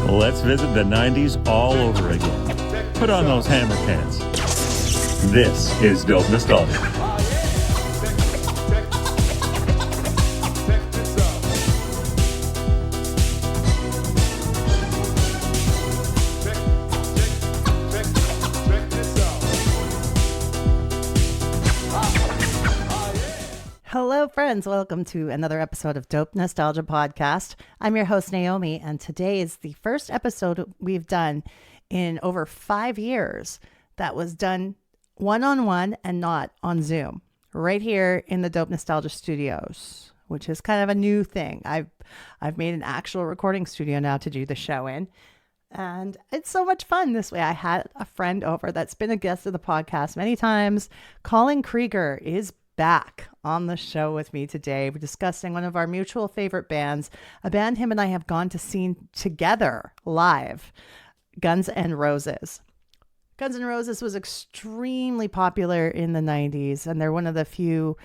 Let's visit the 90s all over again. Put on those hammer pants. This is Dope Nostalgia. Hello, friends. Welcome to another episode of Dope Nostalgia Podcast. I'm your host, Naomi, and today is the first episode we've done in over 5 years that was done one-on-one and not on Zoom, right here in the Dope Nostalgia Studios, which is kind of a new thing. I've made an actual recording studio now to do the show in, and it's so much fun this way. I had a friend over that's been a guest of the podcast many times. Colin Krieger is back on the show with me today. We're discussing one of our mutual favorite bands, a band him and I have gone to see together live, Guns N' Roses. Guns N' Roses was extremely popular in the 90s, and they're one of the few,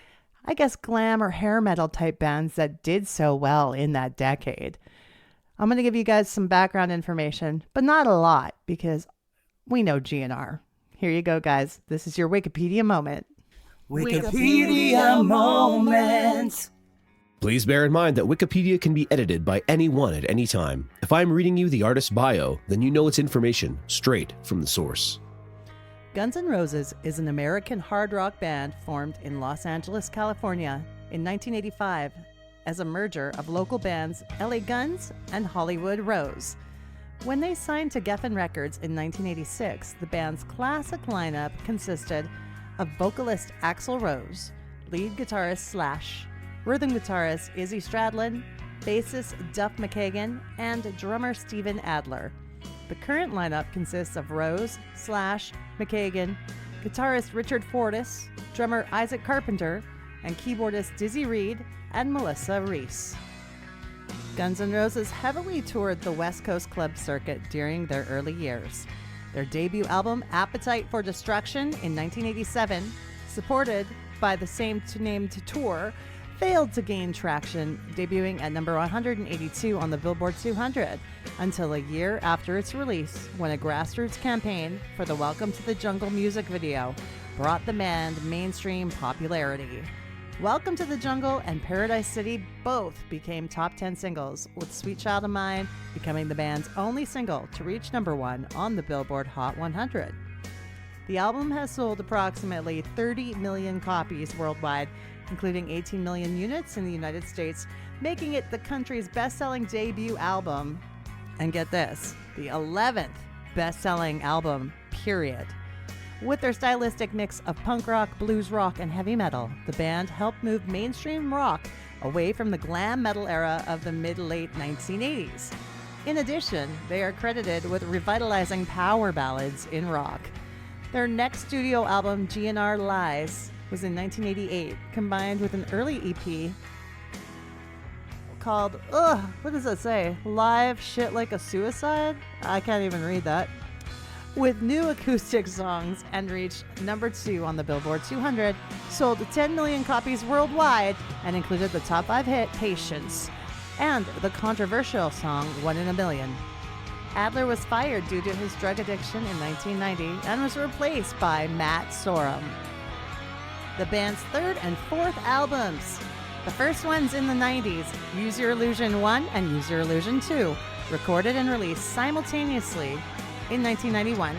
I guess, glam or hair metal type bands that did so well in that decade. I'm going to give you guys some background information, but not a lot because we know GNR. Here you go, guys. This is your Wikipedia moment. Wikipedia moment. Please bear in mind that Wikipedia can be edited by anyone at any time. If I'm reading you the artist's bio, then you know it's information straight from the source. Guns N' Roses is an American hard rock band formed in Los Angeles, California in 1985 as a merger of local bands LA Guns and Hollywood Rose. When they signed to Geffen Records in 1986, the band's classic lineup consisted of vocalist Axl Rose, lead guitarist Slash, rhythm guitarist Izzy Stradlin, bassist Duff McKagan, and drummer Steven Adler. The current lineup consists of Rose, Slash, McKagan, guitarist Richard Fortus, drummer Isaac Carpenter, and keyboardist Dizzy Reed and Melissa Reese. Guns N' Roses heavily toured the West Coast club circuit during their early years. Their debut album, Appetite for Destruction, in 1987, supported by the same-named tour, failed to gain traction, debuting at number 182 on the Billboard 200 until a year after its release, when a grassroots campaign for the Welcome to the Jungle music video brought the band mainstream popularity. Welcome to the Jungle and Paradise City both became top 10 singles, with Sweet Child of Mine becoming the band's only single to reach number 1 on the Billboard Hot 100. The album has sold approximately 30 million copies worldwide, including 18 million units in the United States, making it the country's best-selling debut album, and get this, the 11th best-selling album, period. With their stylistic mix of punk rock, blues rock, and heavy metal, the band helped move mainstream rock away from the glam metal era of the mid-late 1980s. In addition, they are credited with revitalizing power ballads in rock. Their next studio album, GNR Lies, was in 1988, combined with an early EP called, what does it say? Live Shit Like a Suicide? I can't even read that. With new acoustic songs, and reached number 2 on the Billboard 200, sold 10 million copies worldwide, and included the top 5 hit Patience and the controversial song 1 in a Million. Adler was fired due to his drug addiction in 1990 and was replaced by Matt Sorum. The band's third and fourth albums, the first ones in the 90s, Use Your Illusion 1 and Use Your Illusion 2, recorded and released simultaneously in 1991,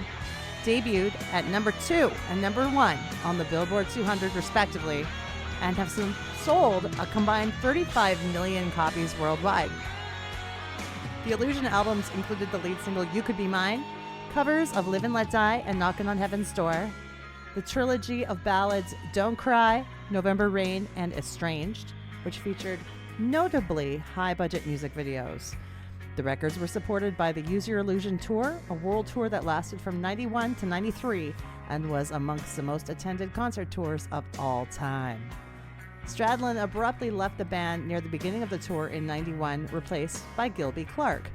debuted at number 2 and number 1 on the Billboard 200 respectively, and have sold a combined 35 million copies worldwide. The Illusion albums included the lead single You Could Be Mine, covers of Live and Let Die and Knockin' on Heaven's Door, the trilogy of ballads Don't Cry, November Rain, and Estranged, which featured notably high-budget music videos. The records were supported by the Use Your Illusion Tour, a world tour that lasted from 91 to 93 and was amongst the most attended concert tours of all time. Stradlin abruptly left the band near the beginning of the tour in 91, replaced by Gilby Clarke.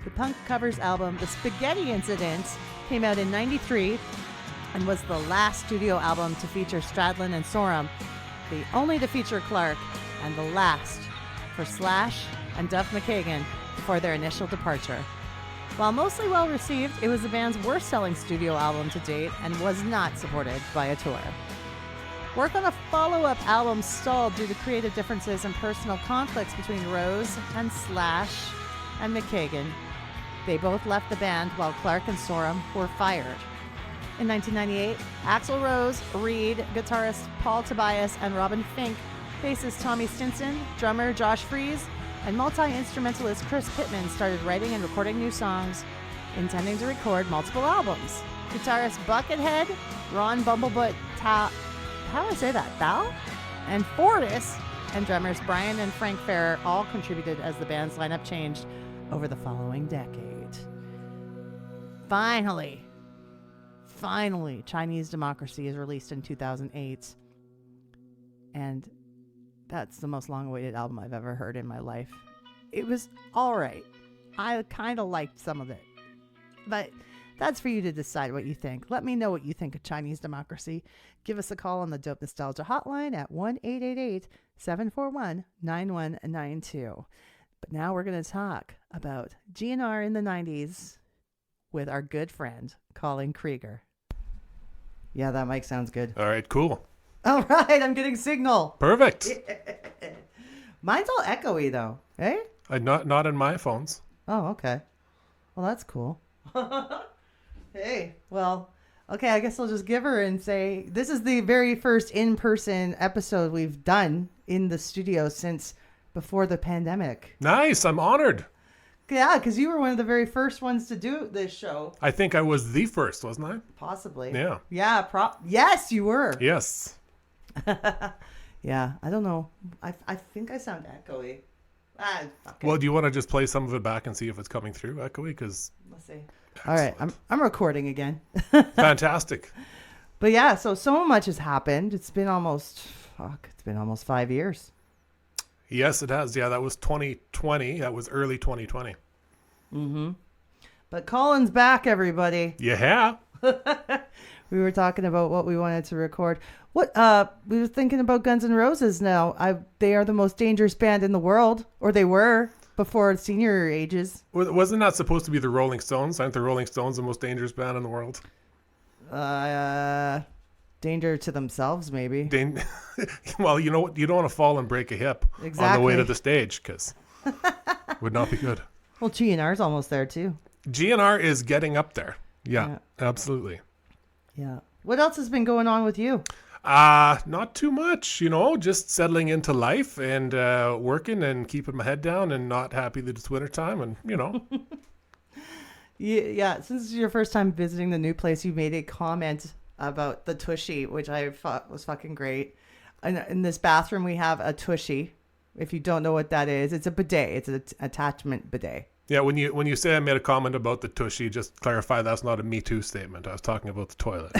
The punk covers album The Spaghetti Incident came out in 93 and was the last studio album to feature Stradlin and Sorum, the only to feature Clarke, and the last for Slash and Duff McKagan before their initial departure. While mostly well received, it was the band's worst selling studio album to date and was not supported by a tour. Work on a follow-up album stalled due to creative differences and personal conflicts between Rose and Slash and McKagan. They both left the band while Clark and Sorum were fired. In 1998, Axl Rose, Reed, guitarist Paul Tobias, and Robin Fink, bassist Tommy Stinson, drummer Josh Freese, and multi-instrumentalist Chris Pittman started writing and recording new songs, intending to record multiple albums. Guitarist Buckethead, Ron Bumblebutt how do I say that? Thal? And Fortis, and drummers Brian and Frank Ferrer all contributed as the band's lineup changed over the following decade. Finally, Chinese Democracy is released in 2008. And that's the most long-awaited album I've ever heard in my life. It was all right. I kind of liked some of it. But that's for you to decide what you think. Let me know what you think of Chinese Democracy. Give us a call on the Dope Nostalgia hotline at 1-888-741-9192. But now we're going to talk about GNR in the 90s with our good friend, Colin Krieger. Yeah, that mic sounds good. All right, cool. All right, I'm getting signal. Perfect. Mine's all echoey, though. Eh? Not in my phones. Oh, okay. Well, that's cool. Hey, well, okay, I guess I'll just give her and say this is the very first in-person episode we've done in the studio since before the pandemic. Nice. I'm honored. Yeah, because you were one of the very first ones to do this show. I think I was the first, wasn't I? Possibly. Yeah. Yeah, yes, you were. Yes. Yeah, I don't know. I think I sound echoey. Okay. Well, do you want to just play some of it back and see if it's coming through echoey? Because Let's see. All right, I'm recording again. fantastic. But yeah, so much has happened. It's been almost 5 years. Yes, it has. Yeah, that was 2020. That was early 2020. Mm-hmm. But Colin's back, everybody. Yeah. We were talking about what we wanted to record. We were thinking about Guns N' Roses now. They are the most dangerous band in the world, or they were before senior ages. Wasn't that supposed to be the Rolling Stones? Aren't the Rolling Stones the most dangerous band in the world? Danger to themselves, maybe. Well, you know what? You don't want to fall and break a hip on the way to the stage, because would not be good. Well, GNR's almost there too. GNR is getting up there. Yeah, absolutely. Yeah. What else has been going on with you? Not too much, just settling into life and working and keeping my head down and not happy that it's wintertime and, Yeah, since it's your first time visiting the new place, you made a comment about the Tushy, which I thought was fucking great. In this bathroom, we have a Tushy. If you don't know what that is, it's a bidet. It's an attachment bidet. Yeah, when you say I made a comment about the Tushy, just clarify that's not a Me Too statement. I was talking about the toilet.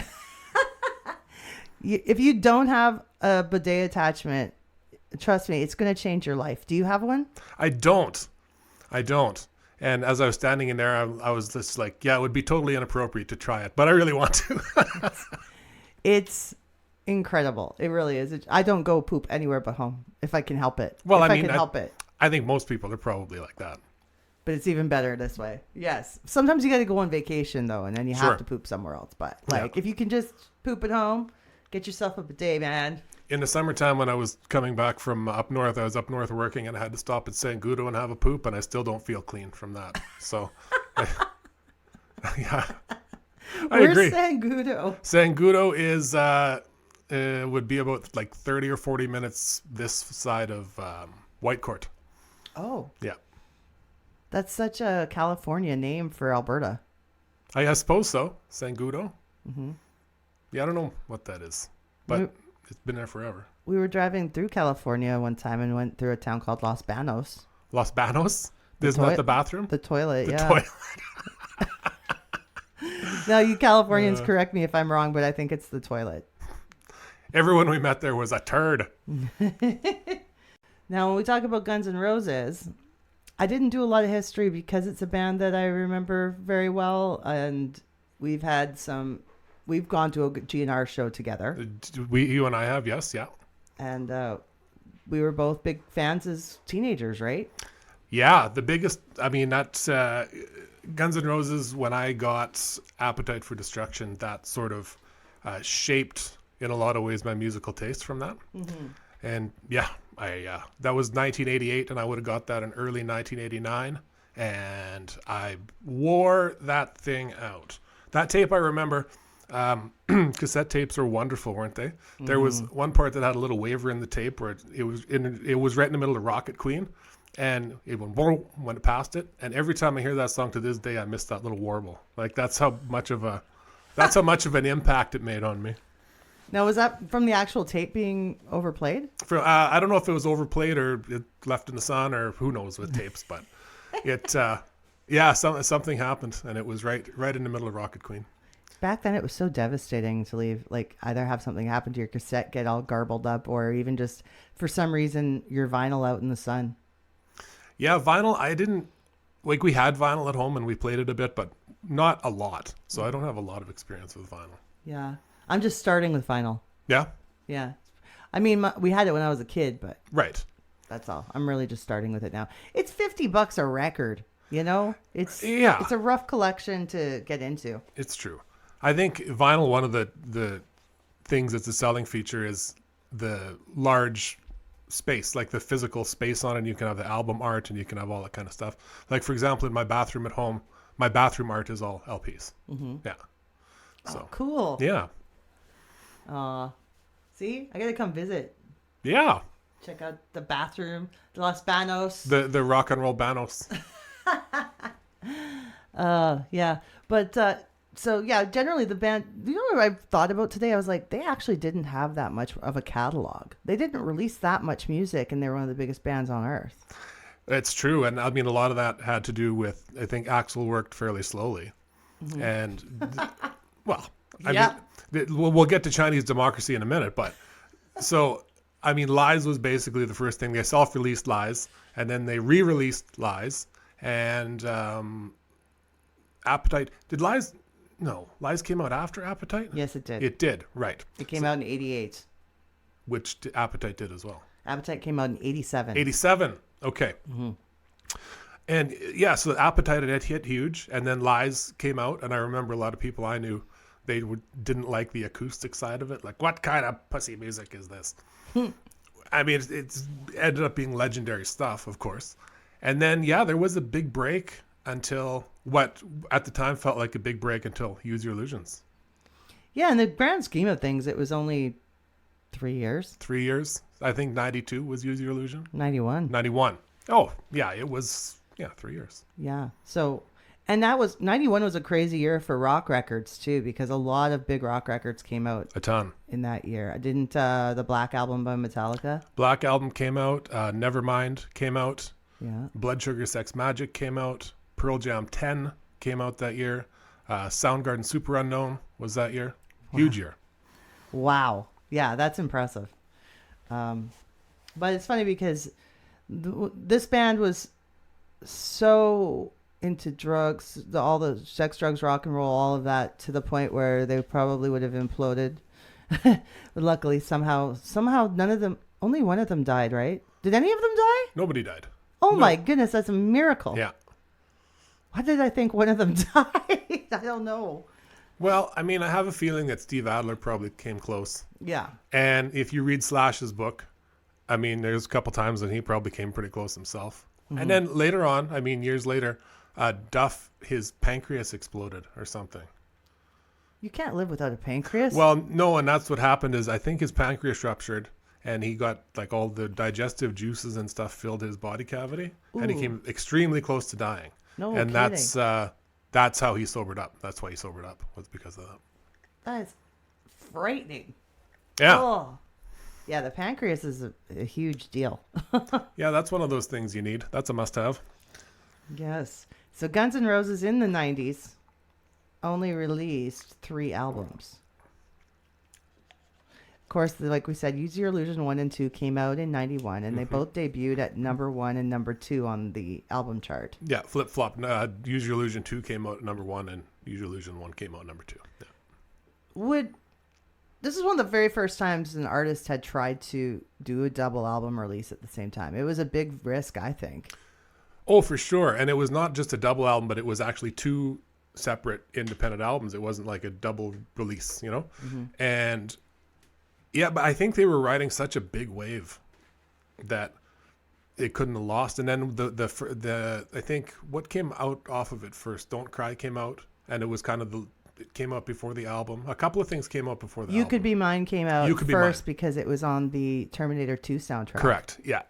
If you don't have a bidet attachment, trust me, it's going to change your life. Do you have one? I don't. And as I was standing in there, I was just like, yeah, it would be totally inappropriate to try it, but I really want to. It's incredible. It really is. I don't go poop anywhere but home if I can help it. Well, I can help it. I think most people are probably like that. But it's even better this way. Yes. Sometimes you got to go on vacation, though, and then you have to poop somewhere else. But, if you can just poop at home, get yourself a bidet, man. In the summertime when I was coming back from up north, I was up north working and I had to stop at San Gudo and have a poop, and I still don't feel clean from that. So, yeah. Where's San Gudo? San Gudo is, would be about like 30 or 40 minutes this side of Whitecourt. Oh. Yeah. That's such a California name for Alberta. I suppose so. San Gudo. Mm-hmm. Yeah, I don't know what that is, but it's been there forever. We were driving through California one time and went through a town called Los Banos. Los Banos? Isn't that the bathroom? The toilet, the yeah. Toilet. Now, you Californians correct me if I'm wrong, but I think it's the toilet. Everyone we met there was a turd. Now, when we talk about Guns N' Roses, I didn't do a lot of history because it's a band that I remember very well, and we've gone to a GNR show together. You and I have, yes, yeah. And we were both big fans as teenagers, right? Yeah, the biggest, I mean, that's Guns N' Roses, when I got Appetite for Destruction, that sort of shaped, in a lot of ways, my musical taste from that. And yeah, that was 1988, and I would have got that in early 1989, and I wore that thing out. That tape, I remember, cassette tapes were wonderful, weren't they? There was one part that had a little waver in the tape where it was right in the middle of Rocket Queen, and it went boom when it passed it. And every time I hear that song to this day, I miss that little warble. Like that's how much of an impact it made on me. Now, was that from the actual tape being overplayed? I don't know if it was overplayed or it left in the sun or who knows with tapes, but it something happened, and it was right in the middle of Rocket Queen. Back then, it was so devastating to leave, like, either have something happen to your cassette, get all garbled up, or even just, for some reason, your vinyl out in the sun. Yeah, vinyl, I didn't, like, we had vinyl at home and we played it a bit, but not a lot. So I don't have a lot of experience with vinyl. Yeah. I'm just starting with vinyl. Yeah? Yeah. I mean, we had it when I was a kid, but... Right. That's all. I'm really just starting with it now. It's $50 a record, you know? It's a rough collection to get into. It's true. I think vinyl, one of the things that's a selling feature is the large space, like the physical space on it. You can have the album art and you can have all that kind of stuff. Like, for example, in my bathroom at home, my bathroom art is all LPs. Yeah. So cool. Yeah. See? I got to come visit. Yeah. Check out the bathroom, the Los Banos. The rock and roll Banos. Yeah. But... So, yeah, generally the band, you know what I thought about today? I was like, they actually didn't have that much of a catalog. They didn't release that much music, and they're one of the biggest bands on earth. It's true. And I mean, a lot of that had to do with, I think Axl worked fairly slowly. And, well, I mean, we'll get to Chinese democracy in a minute. But so, I mean, Lies was basically the first thing. They self-released Lies, and then they re-released Lies. And Appetite, did Lies... No, Lies came out after Appetite? Yes, it did. It did, right. It came out in 88. Which Appetite did as well. Appetite came out in 87. 87, okay. And yeah, so Appetite had hit huge, and then Lies came out, and I remember a lot of people I knew, they didn't like the acoustic side of it. Like, what kind of pussy music is this? I mean, it's ended up being legendary stuff, of course. And then, yeah, there was a big break until what at the time felt like a big break until Use Your Illusions. Yeah, in the grand scheme of things, it was only 3 years. 3 years. I think 92 was Use Your Illusion. 91. Oh, yeah, it was, 3 years. Yeah. So, and 91 was a crazy year for rock records too, because a lot of big rock records came out. A ton. In that year. Didn't the Black Album by Metallica? Black Album came out. Nevermind came out. Yeah. Blood Sugar Sex Magic came out. Pearl Jam 10 came out that year. Soundgarden Super Unknown was that year. Huge year. Wow. Yeah, that's impressive. But it's funny because this band was so into drugs, all the sex, drugs, rock and roll, all of that, to the point where they probably would have imploded. But luckily, somehow only one of them died, right? Did any of them die? Nobody died. Oh, no. My goodness, that's a miracle. Yeah. Why did I think one of them died? I don't know. Well, I mean, I have a feeling that Steve Adler probably came close. Yeah. And if you read Slash's book, I mean, there's a couple times that he probably came pretty close himself. And then later on, I mean, years later, Duff, his pancreas exploded or something. You can't live without a pancreas? Well, no, and that's what happened is I think his pancreas ruptured and he got like all the digestive juices and stuff filled his body cavity. Ooh. And he came extremely close to dying. No and kidding. That's how he sobered up. That's why he sobered up, was because of that. That is frightening. Yeah. Oh. Yeah, the pancreas is a huge deal. Yeah, that's one of those things you need. That's a must-have. Yes. So Guns N' Roses in the 90s only released 3 albums. Of course, like we said, Use Your Illusion 1 and 2 came out in 91, and they both debuted at number 1 and number 2 on the album chart. Yeah, flip-flop. Use Your Illusion 2 came out at number 1, and Use Your Illusion 1 came out at number 2. Yeah. This is one of the very first times an artist had tried to do a double album release at the same time. It was a big risk, I think. Oh, for sure. And it was not just a double album, but it was actually 2 separate independent albums. It wasn't like a double release, you know? And yeah, but I think they were riding such a big wave that it couldn't have lost. And then the I think what came out off of it first, Don't Cry came out, and it was kind of it came out before the album. A couple of things came out before the album. You Could Be Mine came out first because it was on the Terminator 2 soundtrack. Correct. Yeah.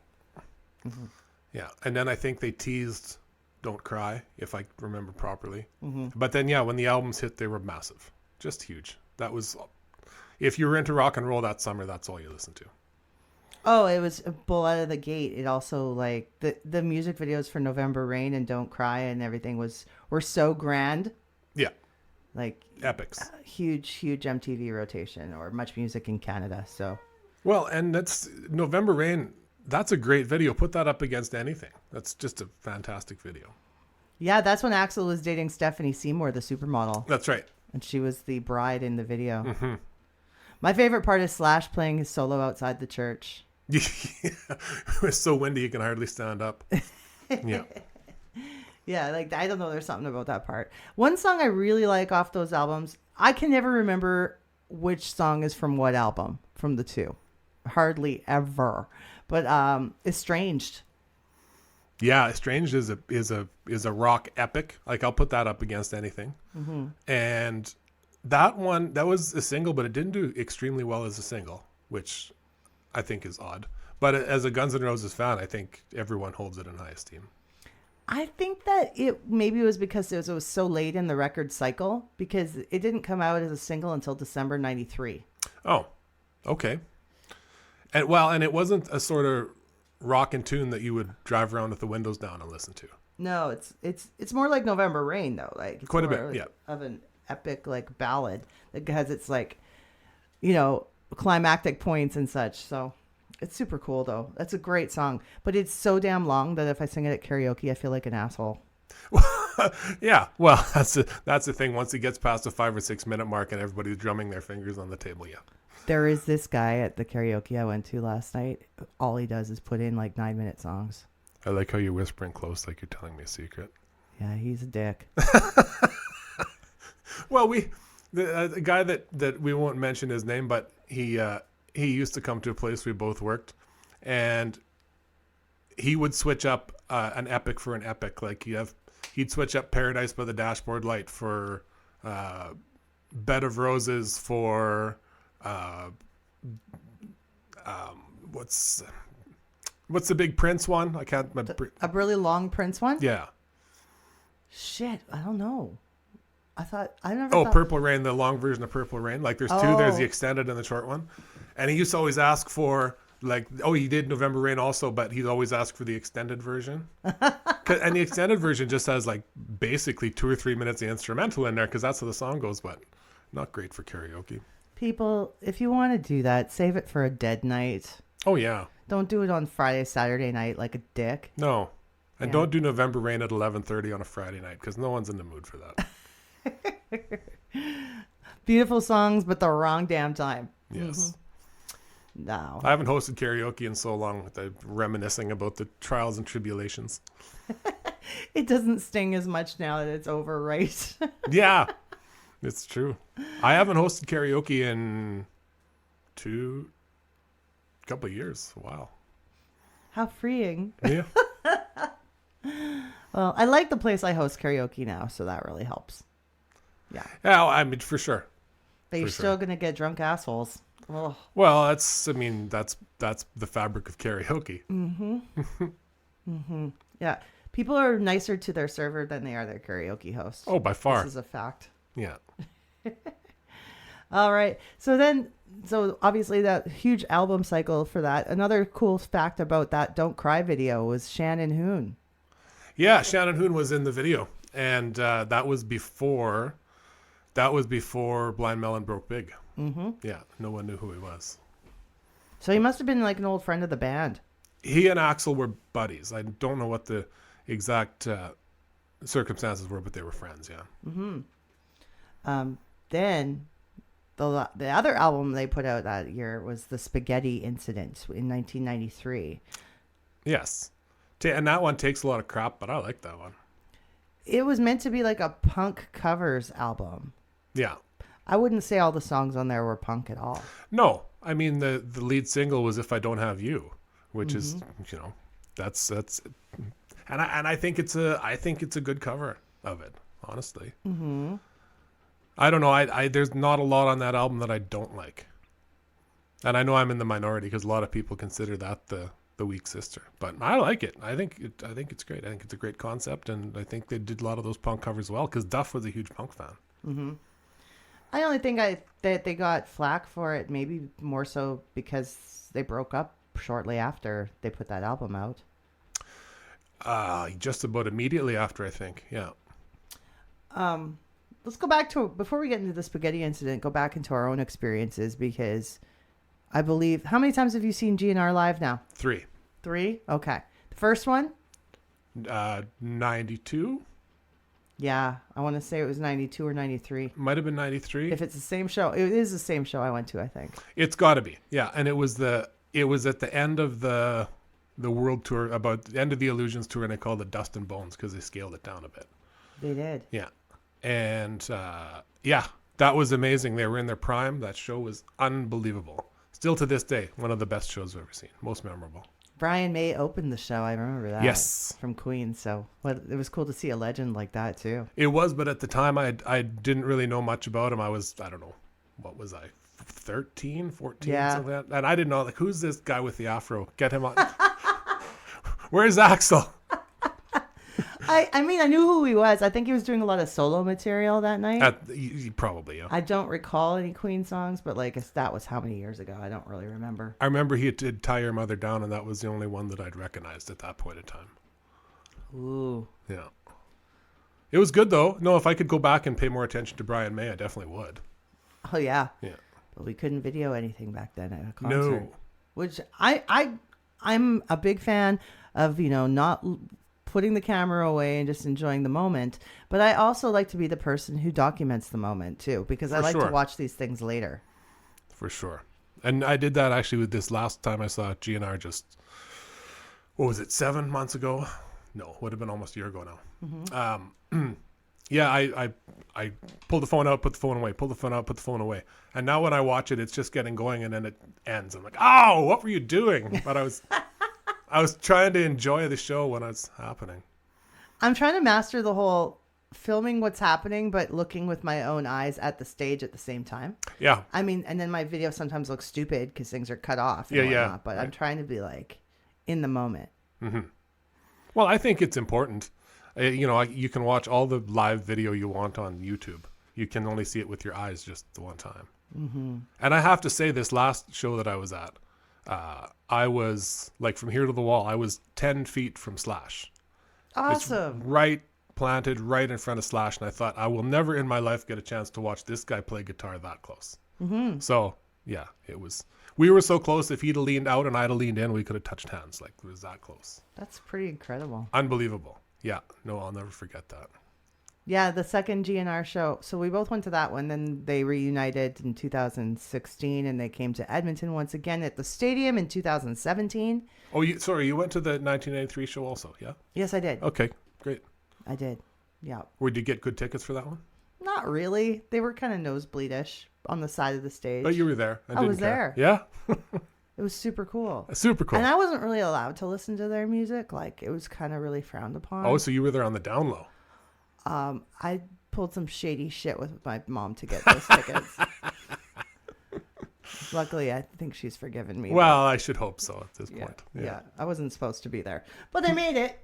Yeah. And then I think they teased Don't Cry, if I remember properly. But then, yeah, when the albums hit, they were massive. Just huge. That was, if you were into rock and roll that summer, that's all you listened to. Oh, it was a bull out of the gate. It also, like, the music videos for November Rain and Don't Cry and everything were so grand. Yeah. Like epics. Huge MTV rotation or Much Music in Canada. So, well, and that's November Rain. That's a great video. Put that up against anything. That's just a fantastic video. Yeah, that's when Axl was dating Stephanie Seymour, the supermodel. That's right. And she was the bride in the video. My favorite part is Slash playing his solo outside the church. Yeah. It was so windy you can hardly stand up. Yeah. Yeah, like, I don't know. There's something about that part. One song I really like off those albums, I can never remember which song is from what album from the 2. Hardly ever. But Estranged. Yeah, Estranged is a rock epic. Like, I'll put that up against anything. And that one, that was a single, but it didn't do extremely well as a single, which I think is odd. But as a Guns N' Roses fan, I think everyone holds it in high esteem. I think that it was because it was so late in the record cycle, because it didn't come out as a single until December 93. Oh, okay. And it wasn't a sort of rock and tune that you would drive around with the windows down and listen to. No, it's more like November Rain, though. Like, it's quite a more bit, yeah. Of an epic, like, ballad that has its, like, you know, climactic points and such. So it's super cool, though. That's a great song, but it's so damn long that if I sing it at karaoke, I feel like an asshole. Yeah, well, that's the thing. Once it gets past the 5 or 6 minute mark and everybody's drumming their fingers on the table, yeah. There is this guy at the karaoke I went to last night. All he does is put in like 9-minute songs. I like how you're whispering close, like you're telling me a secret. Yeah, he's a dick. Well, the guy that we won't mention his name, but he used to come to a place we both worked, and he would switch up an epic for an epic. Like he'd switch up Paradise by the Dashboard Light for Bed of Roses for what's the big Prince one? I can't remember. A really long Prince one? Yeah. Shit, I don't know. I never thought... Purple Rain, the long version of Purple Rain. Like there's 2, there's the extended and the short one. And he used to always ask for he did November Rain also, but he'd always ask for the extended version. And the extended version just has like basically 2 or 3 minutes of instrumental in there because that's how the song goes, but not great for karaoke. People, if you want to do that, save it for a dead night. Oh, yeah. Don't do it on Friday, Saturday night like a dick. No. And don't do November Rain at 11:30 on a Friday night because no one's in the mood for that. Beautiful songs, but the wrong damn time. Yes. No. I haven't hosted karaoke in so long with reminiscing about the trials and tribulations. It doesn't sting as much now that it's over, right? Yeah, it's true. I haven't hosted karaoke in couple of years. Wow. How freeing. Yeah. Well, I like the place I host karaoke now, so that really helps. Yeah. Yeah, I mean, for sure. But you're still going to get drunk assholes. Ugh. Well, that's the fabric of karaoke. Yeah. People are nicer to their server than they are their karaoke host. Oh, by far. This is a fact. Yeah. All right. So obviously that huge album cycle for that. Another cool fact about that Don't Cry video was Shannon Hoon. Yeah, Shannon Hoon was in the video. And that was before Blind Melon broke big. Yeah, no one knew who he was. So he must have been like an old friend of the band. He and Axl were buddies. I don't know what the exact circumstances were, but they were friends, yeah. Then the other album they put out that year was the Spaghetti Incident in 1993. Yes. And that one takes a lot of crap, but I like that one. It was meant to be like a punk covers album. Yeah. I wouldn't say all the songs on there were punk at all. No, I mean the lead single was "If I Don't Have You," which is that's and I think it's a good cover of it, honestly. Mm-hmm. I don't know. I there's not a lot on that album that I don't like, and I know I'm in the minority because a lot of people consider that the weak sister, but I like it. I think it's great. I think it's a great concept, and I think they did a lot of those punk covers well because Duff was a huge punk fan. Mm-hmm. I only think that they got flack for it, maybe more so because they broke up shortly after they put that album out. Just about immediately after, I think. Yeah. Let's go back to, before we get into the spaghetti incident, go back into our own experiences, because I believe, how many times have you seen GNR live now? 3. 3? Okay. The first one? 92. Yeah, I want to say it was 92 or 93. Might have been 93. If it's the same show, it is the same show I went to, I think. It's got to be. Yeah, and it was at the end of the world tour, about the end of the Illusions tour, and they called it Dust and Bones because they scaled it down a bit. They did. Yeah. And yeah, that was amazing. They were in their prime. That show was unbelievable. Still to this day, one of the best shows I've ever seen. Most memorable. Brian May opened the show. I remember that. Yes. From Queen. So it was cool to see a legend like that too. It was, but at the time I didn't really know much about him. I don't know, what was I, 13, 14, something like that. And I didn't know, like, who's this guy with the afro? Get him on. Where's Axl? I mean, I knew who he was. I think he was doing a lot of solo material that night. Probably, yeah. I don't recall any Queen songs, but like that was how many years ago? I don't really remember. I remember he did Tie Your Mother Down, and that was the only one that I'd recognized at that point in time. Ooh. Yeah. It was good, though. No, if I could go back and pay more attention to Brian May, I definitely would. Oh, yeah. Yeah. But we couldn't video anything back then at a concert. No. Which I'm a big fan of, not putting the camera away and just enjoying the moment. But I also like to be the person who documents the moment too, because I like to watch these things later. For sure. And I did that actually with this last time I saw GNR just, what was it, 7 months ago? No, would have been almost a year ago now. Mm-hmm. Yeah, I pulled the phone out, put the phone away, pulled the phone out, put the phone away. And now when I watch it, it's just getting going and then it ends. I'm like, oh, what were you doing? But I was trying to enjoy the show when it's happening. I'm trying to master the whole filming what's happening, but looking with my own eyes at the stage at the same time. Yeah. I mean, and then my video sometimes looks stupid because things are cut off. And whatnot, yeah. But right. I'm trying to be like in the moment. Mm-hmm. Well, I think it's important. You can watch all the live video you want on YouTube. You can only see it with your eyes just the one time. Mm-hmm. And I have to say, this last show that I was at, I was like from here to the wall. I was 10 feet from Slash. Awesome. It's right planted right in front of Slash. And I thought, I will never in my life get a chance to watch this guy play guitar that close. Mm-hmm. So yeah, we were so close. If he'd have leaned out and I'd have leaned in, we could have touched hands. Like, it was that close. That's pretty incredible. Unbelievable. Yeah. No, I'll never forget that. Yeah, the second GNR show. So we both went to that one. Then they reunited in 2016, and they came to Edmonton once again at the stadium in 2017. Oh, you went to the 1983 show also, yeah? Yes, I did. Okay, great. I did, yeah. Did you get good tickets for that one? Not really. They were kind of nosebleedish on the side of the stage. But you were there. I was there. Yeah? It was super cool. Super cool. And I wasn't really allowed to listen to their music. Like, it was kind of really frowned upon. Oh, so you were there on the down low. I pulled some shady shit with my mom to get those tickets. Luckily, I think she's forgiven me. Well, I should hope so at this point. Yeah, I wasn't supposed to be there. But I made it.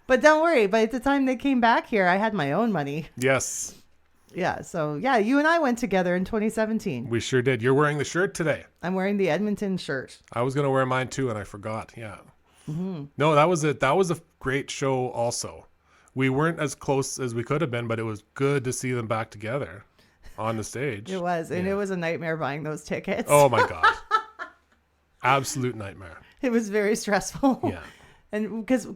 But don't worry. By the time they came back here, I had my own money. Yes. Yeah, so yeah, you and I went together in 2017. We sure did. You're wearing the shirt today. I'm wearing the Edmonton shirt. I was going to wear mine too, and I forgot. Yeah. Mm-hmm. No, that was a great show also. We weren't as close as we could have been, but it was good to see them back together on the stage. It was, and it was a nightmare buying those tickets. Oh my God. Absolute nightmare. It was very stressful. Yeah. And because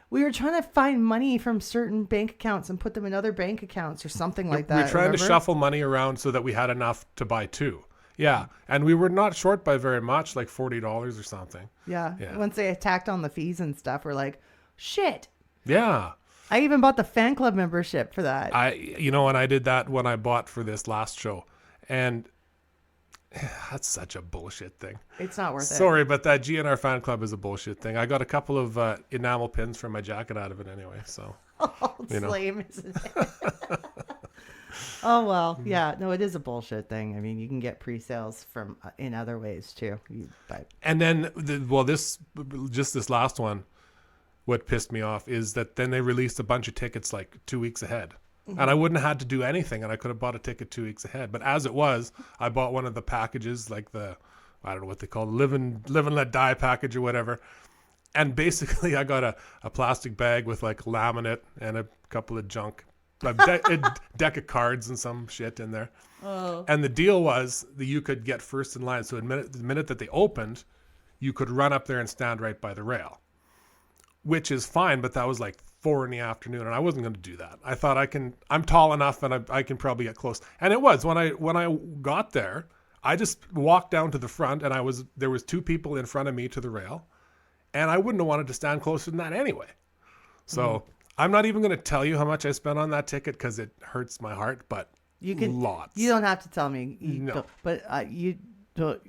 we were trying to find money from certain bank accounts and put them in other bank accounts or something like that. We were trying to shuffle money around so that we had enough to buy two. Yeah. And we were not short by very much, like $40 or something. Yeah. Yeah. Once they attacked on the fees and stuff, we're like, shit. Yeah. I even bought the fan club membership for that. And I did that when I bought for this last show. And that's such a bullshit thing. It's not worth it. Sorry, but that GNR fan club is a bullshit thing. I got a couple of enamel pins from my jacket out of it anyway. So, Oh, it's lame, isn't it? Oh, well, yeah. No, it is a bullshit thing. I mean, you can get pre-sales from in other ways too. And then, this last one, what pissed me off is that then they released a bunch of tickets like 2 weeks ahead. And I wouldn't have had to do anything, and I could have bought a ticket 2 weeks ahead. But as it was, I bought one of the packages, like I don't know what they call it, live and let die package or whatever. And basically, I got a plastic bag with like laminate and a couple of junk, a deck of cards and some shit in there. Oh. And the deal was that you could get first in line. So the minute that they opened, you could run up there and stand right by the rail, which is fine. But that was like 4 p.m, and I wasn't going to do that. I thought I'm tall enough and I can probably get close. And it was when I got there, I just walked down to the front, and there was 2 people in front of me to the rail, and I wouldn't have wanted to stand closer than that anyway. So I'm not even going to tell you how much I spent on that ticket because it hurts my heart, but lots. You don't have to tell me. No. But you don't.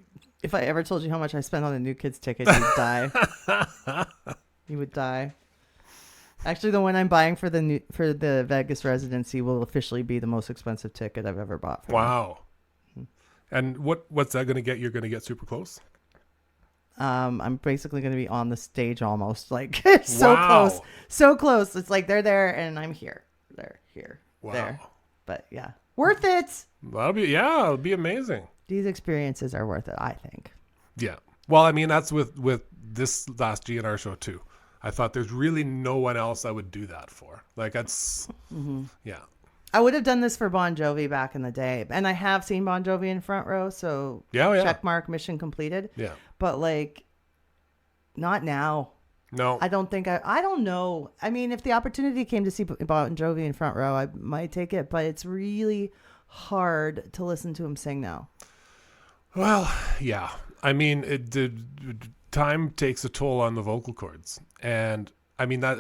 If I ever told you how much I spent on a New Kids ticket, you'd die. You would die. Actually, the one I'm buying for the Vegas residency will officially be the most expensive ticket I've ever bought. Wow. And what's that going to get? You're going to get super close? I'm basically going to be on the stage almost, like so close. It's like they're there and I'm here. They're here. Wow. There. But yeah, worth it. It'll be amazing. These experiences are worth it, I think. Yeah. Well, I mean, that's with this last GNR show too. I thought there's really no one else I would do that for. Like that's, yeah. I would have done this for Bon Jovi back in the day, and I have seen Bon Jovi in front row, so check mark, mission completed. Yeah. But like, not now. No. I don't think I don't know. I mean, if the opportunity came to see Bon Jovi in front row, I might take it, but it's really hard to listen to him sing now. Well, yeah. I mean, time takes a toll on the vocal cords. And I mean, that,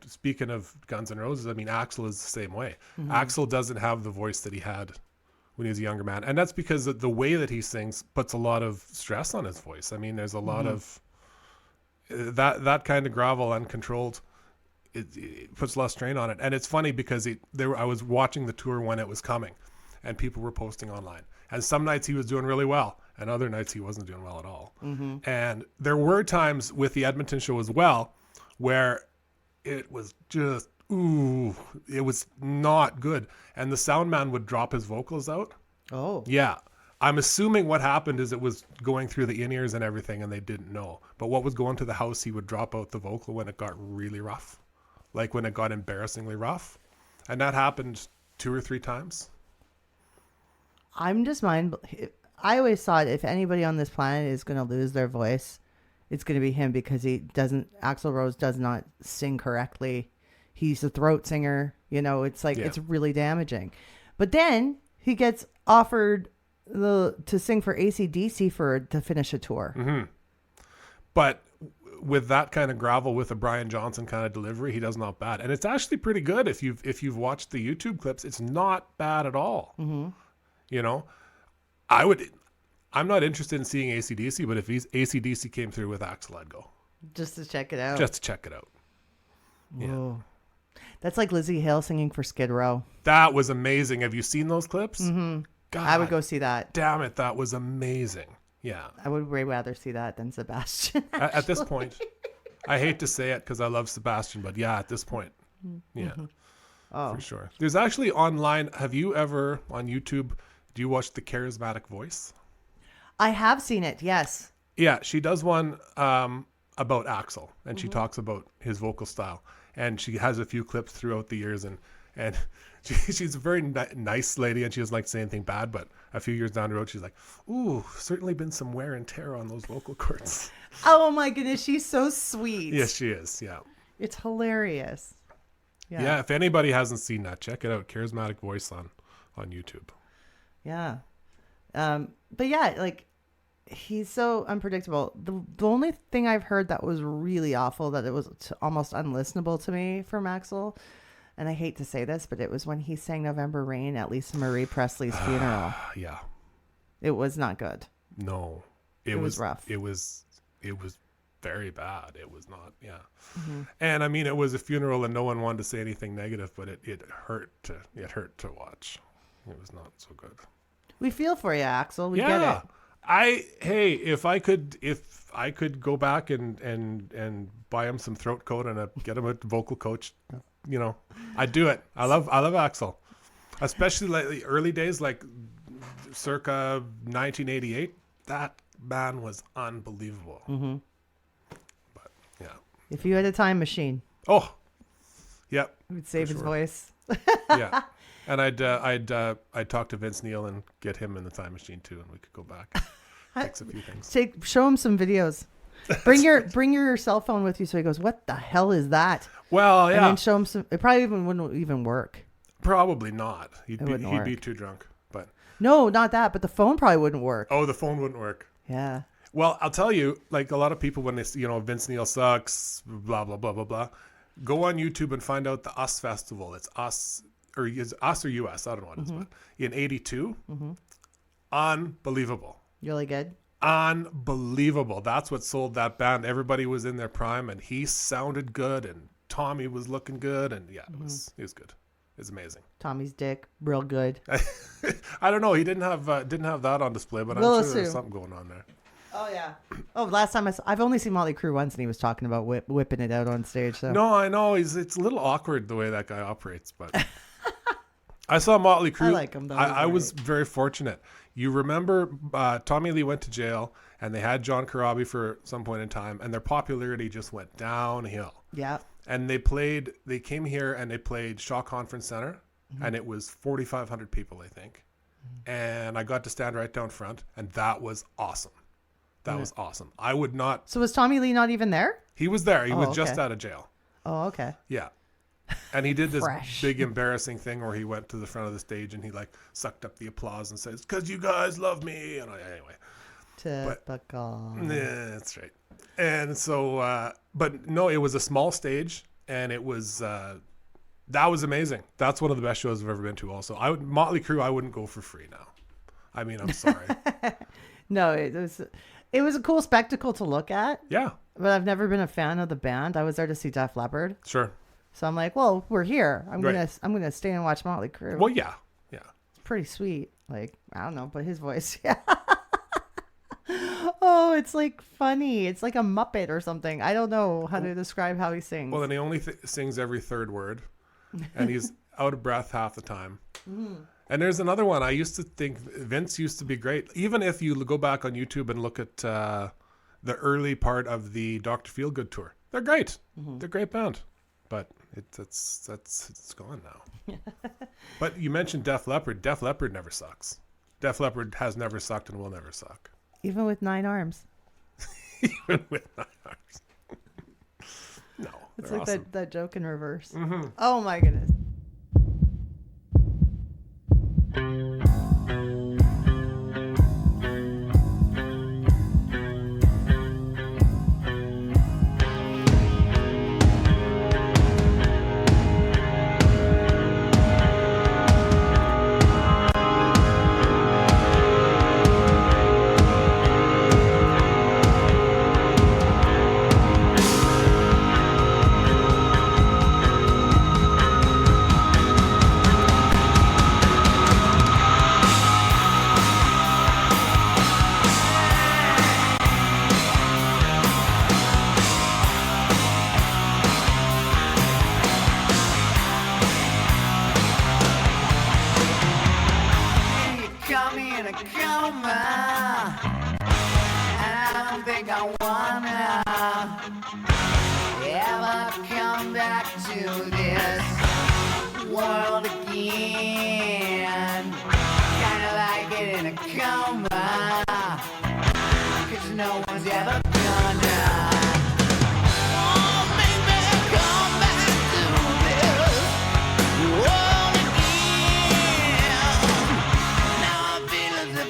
speaking of Guns N' Roses, I mean, Axl is the same way. Mm-hmm. Axl doesn't have the voice that he had when he was a younger man. And that's because the way that he sings puts a lot of stress on his voice. I mean, there's a lot of that kind of gravel uncontrolled. It puts a lot of strain on it. And it's funny because I was watching the tour when it was coming, and people were posting online. And some nights he was doing really well, and other nights he wasn't doing well at all. Mm-hmm. And there were times with the Edmonton show as well where it was just, it was not good. And the sound man would drop his vocals out. Oh. Yeah. I'm assuming what happened is it was going through the in-ears and everything, and they didn't know. But what was going to the house, he would drop out the vocal when it got really rough. Like when it got embarrassingly rough. And that happened 2 or 3 times. I'm just I always thought if anybody on this planet is going to lose their voice, it's going to be him, because Axl Rose does not sing correctly. He's a throat singer. It's like, it's really damaging. But then he gets offered to sing for AC/DC to finish a tour. Mm-hmm. But with that kind of gravel, with a Brian Johnson kind of delivery, he does not bad. And it's actually pretty good. If you've watched the YouTube clips, it's not bad at all. Mm-hmm. I'm not interested in seeing AC/DC, but if AC/DC came through with Axl, I'd go. Just to check it out. Yeah. Whoa. That's like Lizzie Hill singing for Skid Row. That was amazing. Have you seen those clips? Mm-hmm. God, I would go see that. Damn it, that was amazing. Yeah. I would way rather see that than Sebastian. At this point, I hate to say it because I love Sebastian, but yeah, at this point, yeah, mm-hmm. For sure. There's actually online. Have you ever on YouTube? Do you watch The Charismatic Voice? I have seen it. Yes. Yeah, she does one about Axl, and she talks about his vocal style, and she has a few clips throughout the years, and she's a very nice lady, and she doesn't like to say anything bad, but a few years down the road, she's like, ooh, certainly been some wear and tear on those vocal cords. Oh my goodness, she's so sweet. Yes, she is. Yeah. It's hilarious. Yeah, if anybody hasn't seen that, check it out. Charismatic Voice on YouTube. Yeah. But yeah, like he's so unpredictable. The only thing I've heard that was really awful, that it was almost unlistenable to me from Axl, and I hate to say this, but it was when he sang November Rain at Lisa Marie Presley's funeral. Yeah. It was not good. No. It was rough. It was very bad. It was not, yeah. Mm-hmm. And I mean, it was a funeral and no one wanted to say anything negative, but it hurt to watch. It was not so good. We feel for you, Axl. We get it. If I could go back and buy him some throat coat and get him a vocal coach, I'd do it. I love Axl, especially like the early days, like circa 1988. That man was unbelievable. Mm-hmm. But yeah, if you had a time machine, yep, we'd save his voice. Yeah. And I'd talk to Vince Neil and get him in the time machine too, and we could go back, fix a few things. Show him some videos. Bring your cell phone with you, so he goes, "What the hell is that?" Well, yeah. And then show him some. It probably wouldn't even work. Probably not. He'd be too drunk. But no, not that. But the phone probably wouldn't work. Oh, the phone wouldn't work. Yeah. Well, I'll tell you, like a lot of people when they Vince Neil sucks, blah blah blah blah blah. Go on YouTube and find out the US Festival. It's US. Or is us or US? I don't know what it is, but in '82, unbelievable. Really good. Unbelievable. That's what sold that band. Everybody was in their prime, and he sounded good, and Tommy was looking good, and yeah, it was good. It's amazing. Tommy's dick, real good. I don't know. He didn't have that on display, but I'm sure there's something going on there. Oh yeah. Oh, last time I've only seen Motley Crue once, and he was talking about whipping it out on stage. So no, I know it's a little awkward the way that guy operates, but. I saw Motley Crue. I like him though. I was very fortunate. You remember Tommy Lee went to jail and they had John Corabi for some point in time, and their popularity just went downhill. Yeah. And they came here and they played Shaw Conference Center, and it was 4,500 people, I think. And I got to stand right down front, and that was awesome. That was awesome. I would not. So was Tommy Lee not even there? He was there. He was just out of jail. Oh, okay. Yeah. And he did this big embarrassing thing where he went to the front of the stage and he like sucked up the applause and says, "'Cause you guys love me." And anyway. Typical. Yeah, that's right. And so, but no, it was a small stage, and it was that was amazing. That's one of the best shows I've ever been to. Also, Motley Crue, I wouldn't go for free now. I mean, I'm sorry. No, it was a cool spectacle to look at. Yeah. But I've never been a fan of the band. I was there to see Def Leppard. Sure. So I'm like, well, we're here. I'm gonna stay and watch Motley Crue. Well, yeah. It's pretty sweet. Like, I don't know, but his voice, yeah. Oh, it's like funny. It's like a Muppet or something. I don't know how to describe how he sings. Well, and he only sings every third word, and he's out of breath half the time. And there's another one. I used to think Vince used to be great. Even if you go back on YouTube and look at the early part of the Dr. Feelgood tour, they're great. They're a great band. But it's gone now. But you mentioned Def Leppard. Def Leppard never sucks. Def Leppard has never sucked and will never suck. Even with 9 arms. Even with 9 arms. No, it's like awesome. that joke in reverse. Oh my goodness.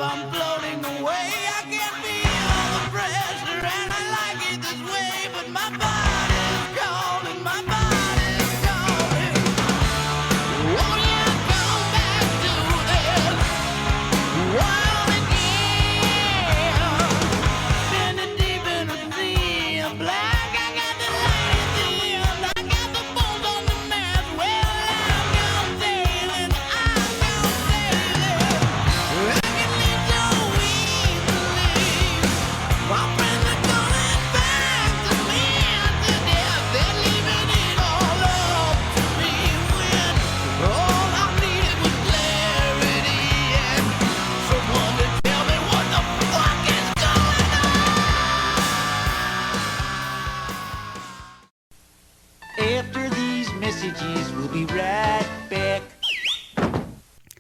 I'm be right back.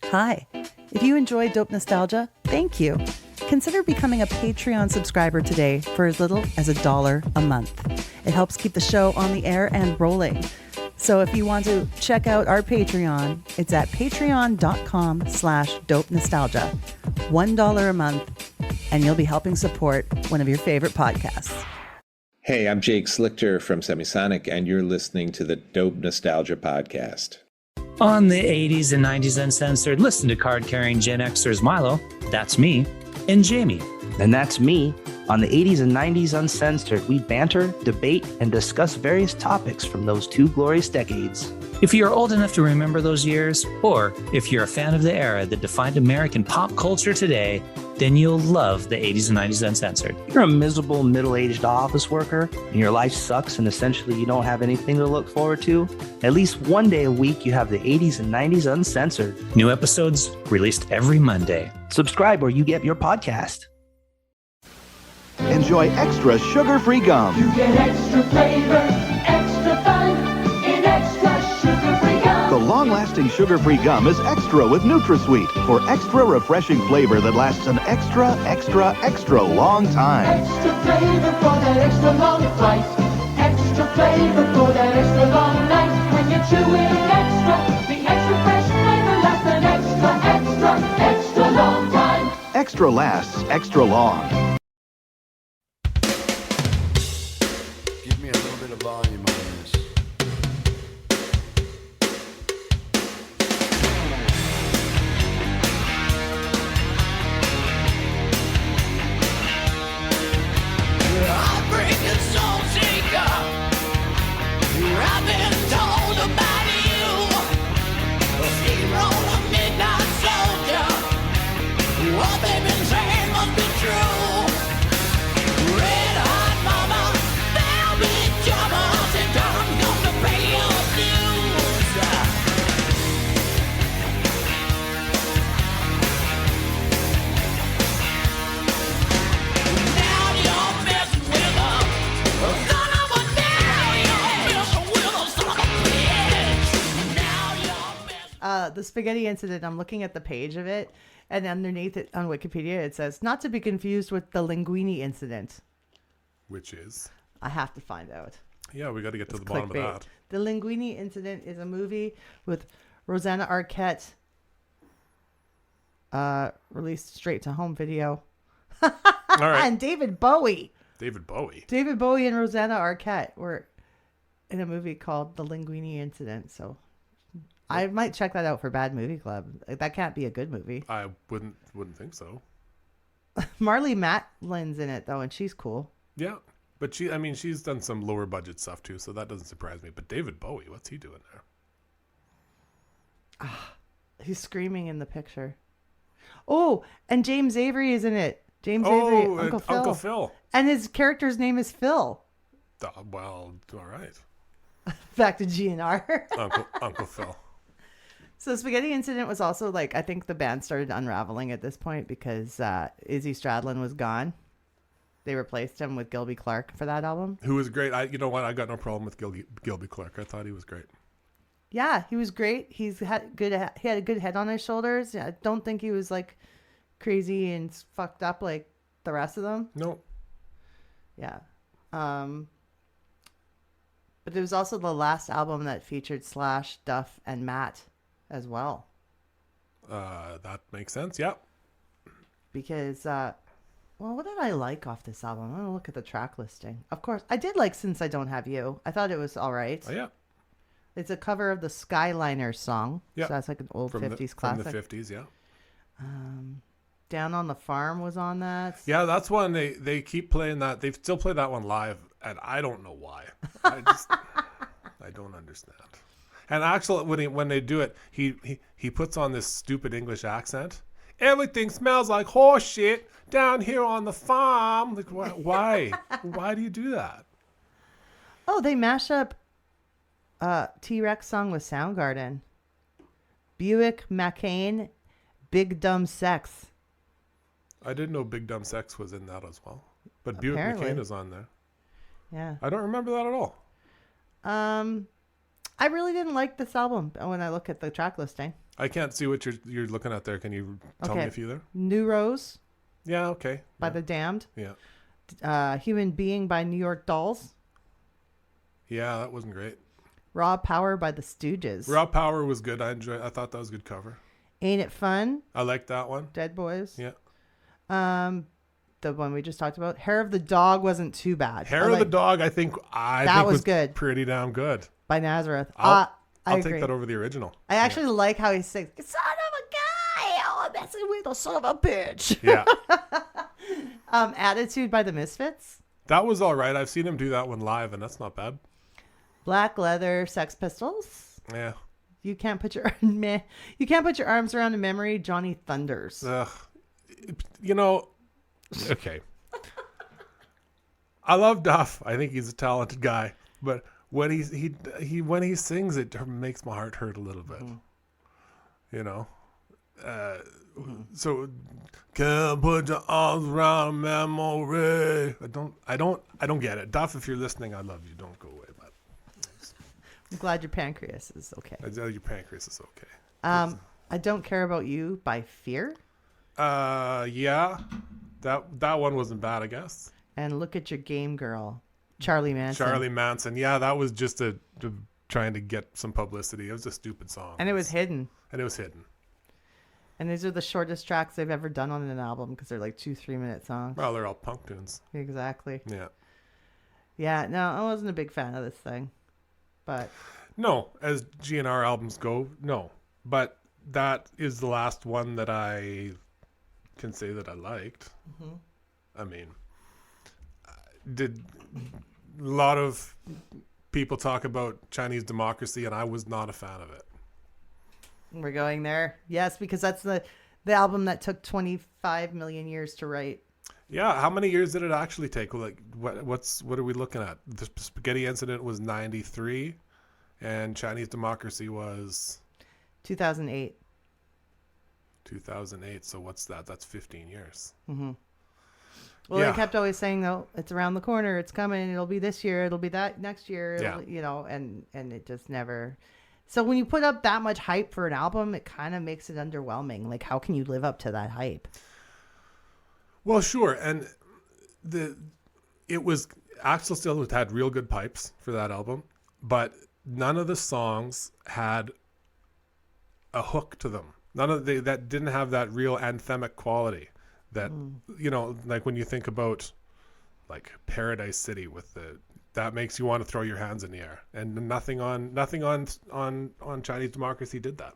Hi. If you enjoy Dope Nostalgia, thank you. Consider becoming a Patreon subscriber today for as little as $1 a month. It helps keep the show on the air and rolling. So if you want to check out our Patreon, it's at patreon.com/dope nostalgia. $1 a month, and you'll be helping support one of your favorite podcasts. Hey, I'm Jake Slichter from Semisonic, and you're listening to the Dope Nostalgia Podcast. On the 80s and 90s Uncensored, listen to card-carrying Gen Xers Milo, that's me, and Jamie. And that's me. On the 80s and 90s Uncensored, we banter, debate, and discuss various topics from those two glorious decades. If you're old enough to remember those years, or if you're a fan of the era that defined American pop culture today, then you'll love the 80s and 90s Uncensored. If you're a miserable middle-aged office worker and your life sucks and essentially you don't have anything to look forward to, at least one day a week you have the 80s and 90s Uncensored. New episodes released every Monday. Subscribe where you get your podcast. Enjoy extra sugar-free gum. You get extra flavor, extra fun in extra sugar-free gum. The long-lasting sugar-free gum is extra with NutraSweet for extra refreshing flavor that lasts an extra long time. Extra flavor for that extra long flight. Extra flavor for that extra long night. When you're chewing extra, the extra fresh flavor lasts an extra long time. Extra lasts extra long. Give me a little bit of volume on this. I'll bring a soul shaker. I've been told about you. A steamroller, midnight soldier. What they've been saying must be true. Red hot mama, there'll be trouble. And Tom's gonna pay your dues. Now you're messing with a son of a now you're messing with a son of a bitch. Now you're messing. The spaghetti incident, I'm looking at the page of it, and underneath it on Wikipedia, it says, not to be confused with the Linguini incident. Which is? I have to find out. Yeah, we got to get to It's the bottom clickbait. of that. The Linguini incident is a movie with Rosanna Arquette, released straight to home video. All right. And David Bowie. David Bowie. David Bowie and Rosanna Arquette were in a movie called The Linguini Incident. So I might check that out for Bad Movie Club. That can't be a good movie. I wouldn't think so. Marlee Matlin's in it though, and she's cool. Yeah, but she's done some lower budget stuff too, so that doesn't surprise me. But David Bowie, what's he doing there? He's screaming in the picture. Oh, and James Avery is in it. James Avery, Uncle Phil. And his character's name is Phil. Well, all right. Back to GNR. Uncle Phil. So Spaghetti Incident was also like, I think the band started unraveling at this point because Izzy Stradlin was gone. They replaced him with Gilby Clarke for that album. Who was great. You know what? I got no problem with Gilby Clarke. I thought he was great. Yeah, he was great. He had a good head on his shoulders. I don't think he was like crazy and fucked up like the rest of them. No. Yeah. But it was also the last album that featured Slash, Duff, and Matt as well. That makes sense. Yeah. Because, well, what did I like off this album? I'm going to look at the track listing. Of course, I did like Since I Don't Have You. I thought it was all right. Oh, yeah. It's a cover of the Skyliners song. Yeah. So that's like an old 50s classic. From the 50s, yeah. Down on the Farm was on that. Yeah, that's one. They keep playing that. They still play that one live, and I don't know why. I don't understand. And actually, when they do it, he puts on this stupid English accent. Everything smells like horse shit down here on the farm. Like, why? Why do you do that? Oh, they mash up T-Rex song with Soundgarden. Buick McCain, Big Dumb Sex. I didn't know Big Dumb Sex was in that as well. But Buick Apparently. McCain is on there. Yeah. I don't remember that at all. I really didn't like this album when I look at the track listing. I can't see what you're looking at there. Can you tell me a few there? New Rose Yeah, okay. by The Damned. Yeah. Human Being by New York Dolls. Yeah, that wasn't great. Raw Power by The Stooges. Raw Power was good. I thought that was a good cover. Ain't It Fun? I liked that one. Dead Boys. Yeah. The one we just talked about. Hair of the Dog wasn't too bad. Hair of the Dog, I think was good. Pretty damn good. By Nazareth. I'll I take agree. that over the original. I actually like how he sings, son of a guy, oh, I'm messing with a son of a bitch. Yeah. Attitude by the Misfits. That was all right. I've seen him do that one live, and that's not bad. Black Leather, Sex Pistols. Yeah. You can't put your arms around a memory, Johnny Thunders. Okay. I love Duff. I think he's a talented guy, but when when he sings, it makes my heart hurt a little bit. So can't put your arms around a memory. I don't get it. Duff, if you're listening, I love you. Don't go away. But I'm glad your pancreas is okay. Your pancreas is okay. I Don't Care About You by Fear. Yeah. That one wasn't bad, I guess. And Look at Your Game Girl, Charlie Manson. Yeah, that was just trying to get some publicity. It was a stupid song. And it was hidden. And these are the shortest tracks they've ever done on an album because they're like 2-3 minute songs. Well, they're all punk tunes. Exactly. Yeah. Yeah, no, I wasn't a big fan of this thing. But no, as GNR albums go, no. But that is the last one that I can say that I liked. Mm-hmm. I mean, did a lot of people talk about Chinese democracy, and I was not a fan of it. We're going there. Yes, because that's the album that took 25 million years to write. Yeah, how many years did it actually take? Like, what are we looking at? The Spaghetti Incident was 93, and Chinese democracy was 2008. 2008. So what's that? That's 15 years. Mm-hmm. Well, they kept always saying, though, it's around the corner, it's coming, it'll be this year, it'll be that next year, and it just never. So when you put up that much hype for an album, it kind of makes it underwhelming. Like, how can you live up to that hype? Well, sure, and it was Axl still had real good pipes for that album, but none of the songs had a hook to them. That didn't have that real anthemic quality. That like when you think about like Paradise City that makes you want to throw your hands in the air, and nothing on Chinese democracy did that.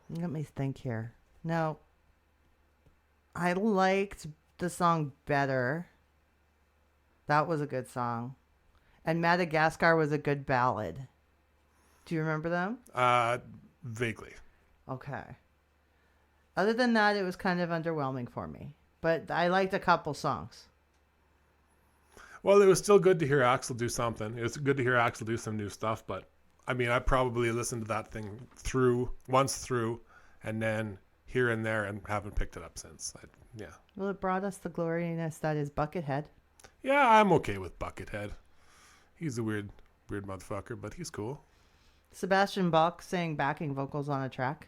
Let me think here. Now, I liked the song Better. That was a good song, and Madagascar was a good ballad. Do you remember them? Vaguely. Okay. Other than that, it was kind of underwhelming for me. But I liked a couple songs. Well, it was still good to hear Axl do something. It was good to hear Axl do some new stuff. But, I mean, I probably listened to that thing once through, and then here and there, and haven't picked it up since. Well, it brought us the gloriness that is Buckethead. Yeah, I'm okay with Buckethead. He's a weird motherfucker, but he's cool. Sebastian Bach sang backing vocals on a track.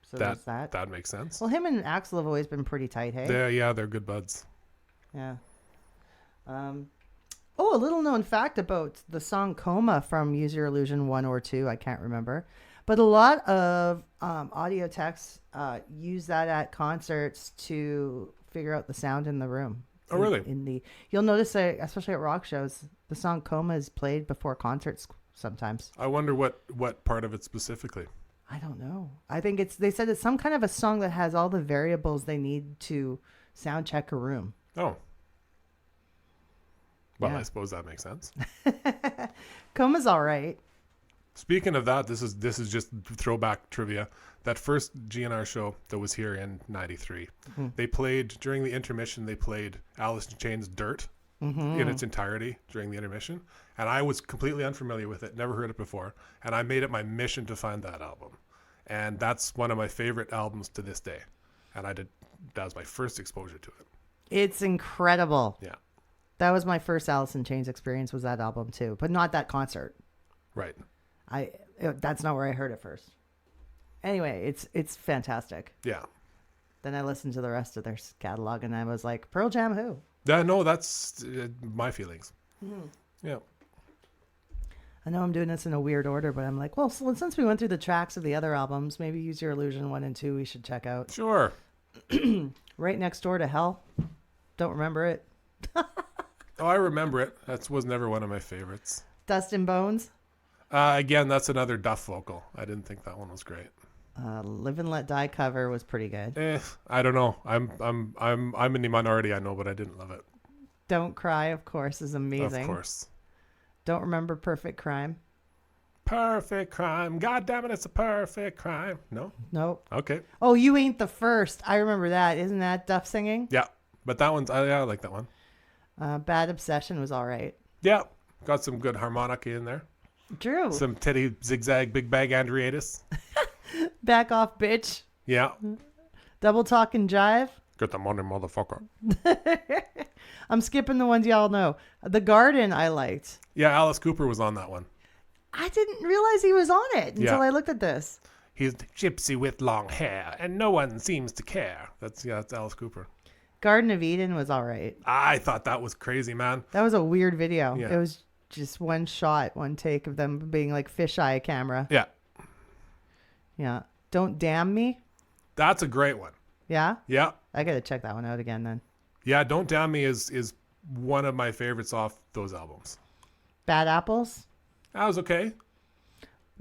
So that makes sense. Well, him and Axl have always been pretty tight, hey? They're good buds. Yeah. A little known fact about the song Coma from Use Your Illusion 1 or 2, I can't remember. But a lot of audio techs use that at concerts to figure out the sound in the room. Oh, really? You'll notice that, especially at rock shows, the song Coma is played before concerts sometimes. I wonder what part of it specifically. I don't know. I think they said it's some kind of a song that has all the variables they need to sound check a room. Oh. Well, Yeah. I suppose that makes sense. Coma's all right. Speaking of that, this is just throwback trivia. That first GNR show that was here in '93, they played during the intermission. They played Alice in Chains' "Dirt" in its entirety during the intermission, and I was completely unfamiliar with it, never heard it before, and I made it my mission to find that album, and that's one of my favorite albums to this day, and that was my first exposure to it. It's incredible. Yeah, that was my first Alice in Chains experience. Was that album too, but not that concert. Right. That's not where I heard it first. Anyway, it's fantastic. Yeah. Then I listened to the rest of their catalog, and I was like, Pearl Jam who? Yeah, no, that's my feelings. Yeah. I know I'm doing this in a weird order, but I'm like, well, since we went through the tracks of the other albums, maybe Use Your Illusion 1 and 2 we should check out. Sure. Right Next Door to Hell. Don't remember it. Oh, I remember it. That was never one of my favorites. Dust and Bones. Again, that's another Duff vocal. I didn't think that one was great. Live and Let Die cover was pretty good. I don't know. I'm in the minority, I know, but I didn't love it. Don't Cry, of course, is amazing. Of course. Don't Remember Perfect Crime. Perfect Crime. God damn it, it's a perfect crime. No? Nope. Okay. Oh, You Ain't the First. I remember that. Isn't that Duff singing? Yeah. But that one's, I like that one. Bad Obsession was all right. Yeah. Got some good harmonica in there. True. Some Teddy Zigzag Big Bag Andriatus. Back Off, Bitch. Yeah. Double Talk and Jive. Get the money, motherfucker. I'm skipping the ones y'all know. The Garden I liked. Yeah, Alice Cooper was on that one. I didn't realize he was on it until I looked at this. He's the gypsy with long hair, and no one seems to care. That's Alice Cooper. Garden of Eden was all right. I thought that was crazy, man. That was a weird video. Yeah. It was just one shot, one take of them being like fisheye camera. Yeah. Yeah. Don't Damn Me. That's a great one. Yeah? Yeah. I got to check that one out again then. Yeah, Don't Damn Me is one of my favorites off those albums. Bad Apples. That was okay.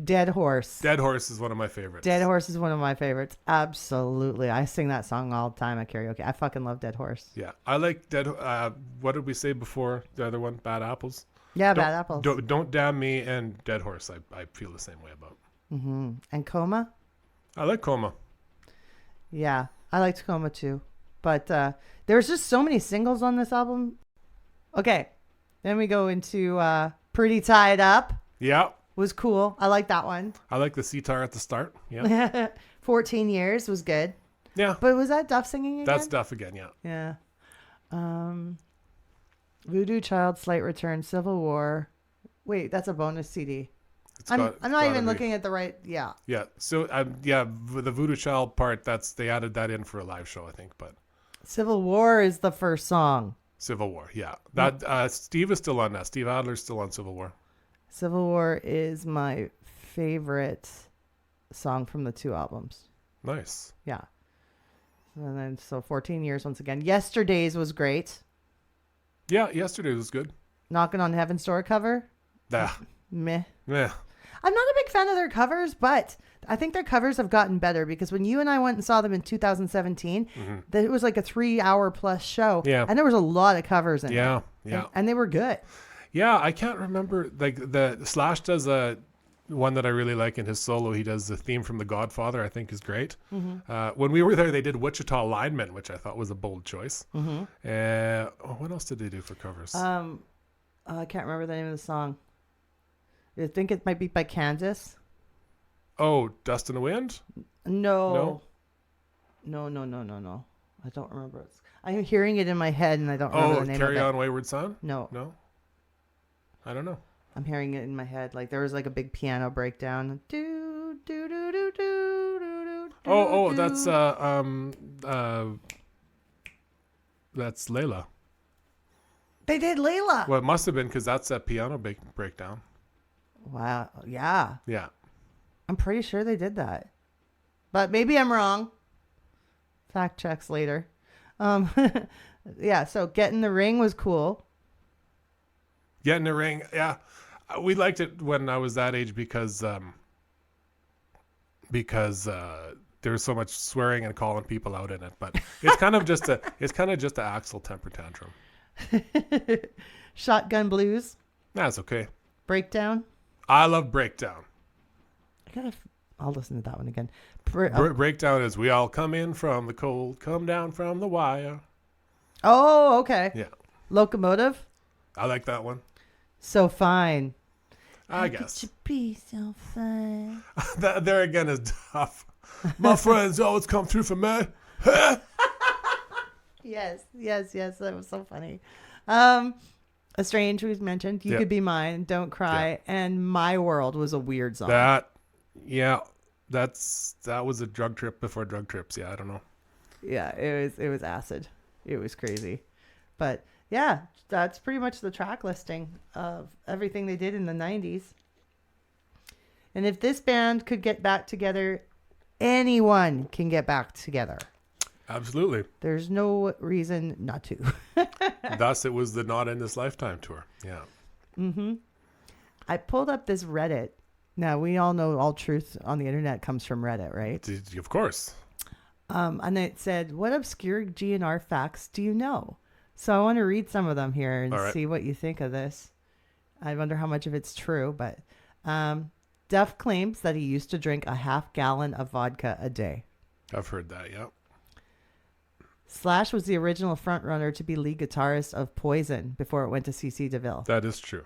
Dead Horse. Dead Horse is one of my favorites. Dead Horse is one of my favorites. Absolutely. I sing that song all the time at karaoke. I fucking love Dead Horse. Yeah. I like what did we say before the other one? Bad Apples? Yeah, Bad Apples. Don't Damn Me and Dead Horse I feel the same way about. Mm-hmm. And Coma? I like Coma. Yeah, I liked Coma too. But there's just so many singles on this album. Okay. Then we go into Pretty Tied Up. Yeah. Was cool. I like that one. I like the sitar at the start. Yeah. 14 Years was good. Yeah. But was that Duff singing again? That's Duff again, yeah. Yeah. Voodoo Child, Slight Return, Civil War. Wait, that's a bonus CD. I'm not even looking at the right. Yeah. Yeah. So the Voodoo Child part, they added that in for a live show, I think. But Civil War is the first song. Civil War, yeah. That Steve is still on that. Steve Adler's still on Civil War. Civil War is my favorite song from the two albums. Nice. Yeah. And then 14 Years once again. Yesterday's was great. Yeah, Yesterday was good. Knocking on Heaven's Door cover. Meh. Yeah. I'm not a big fan of their covers, but I think their covers have gotten better because when you and I went and saw them in 2017, it was like a 3-hour plus show. Yeah. And there was a lot of covers in it. Yeah. Yeah. And they were good. Yeah, I can't remember. Like the Slash does one that I really like in his solo. He does the theme from The Godfather. I think is great. When we were there, they did Wichita Lineman, which I thought was a bold choice. What else did they do for covers? I can't remember the name of the song. I think it might be by Kansas. Oh, Dust in the Wind? No. No. I don't remember. I'm hearing it in my head and I don't remember the name of it. Carry On Wayward Son? No. I don't know. I'm hearing it in my head. Like there was like a big piano breakdown. Do do do do do do. Oh, that's Layla. They did Layla. Well, it must have been because that's that piano breakdown. Wow. Yeah. Yeah. I'm pretty sure they did that. But maybe I'm wrong. Fact checks later. Yeah, so Get in the Ring was cool. Get in the Ring, yeah. We liked it when I was that age because there was so much swearing and calling people out in it. But it's kind of just a Axel temper tantrum. Shotgun Blues. That's okay. Breakdown. I love Breakdown. I'll listen to that one again. Breakdown is we all come in from the cold, come down from the wire. Oh, okay. Yeah. Locomotive. I like that one. So Fine. I guess. Could you be so fine? There again is Duff. My friends always come through for me. Yes. That was so funny. Estranged, we've mentioned. You Yeah. Could Be Mine, Don't Cry, and My World was a weird song. That was a drug trip before drug trips. Yeah, I don't know. Yeah, it was acid. It was crazy. But yeah, that's pretty much the track listing of everything they did in the 90s. And if this band could get back together, anyone can get back together. Absolutely. There's no reason not to. Thus, it was the Not in This Lifetime tour. Yeah. Mm-hmm. I pulled up this Reddit. Now, we all know all truth on the internet comes from Reddit, right? Of course. And it said, what obscure GNR facts do you know? So I want to read some of them here and see what you think of this. I wonder how much of it's true, but Duff claims that he used to drink a half gallon of vodka a day. I've heard that, yeah. Slash was the original frontrunner to be lead guitarist of Poison before it went to CC DeVille. That is true.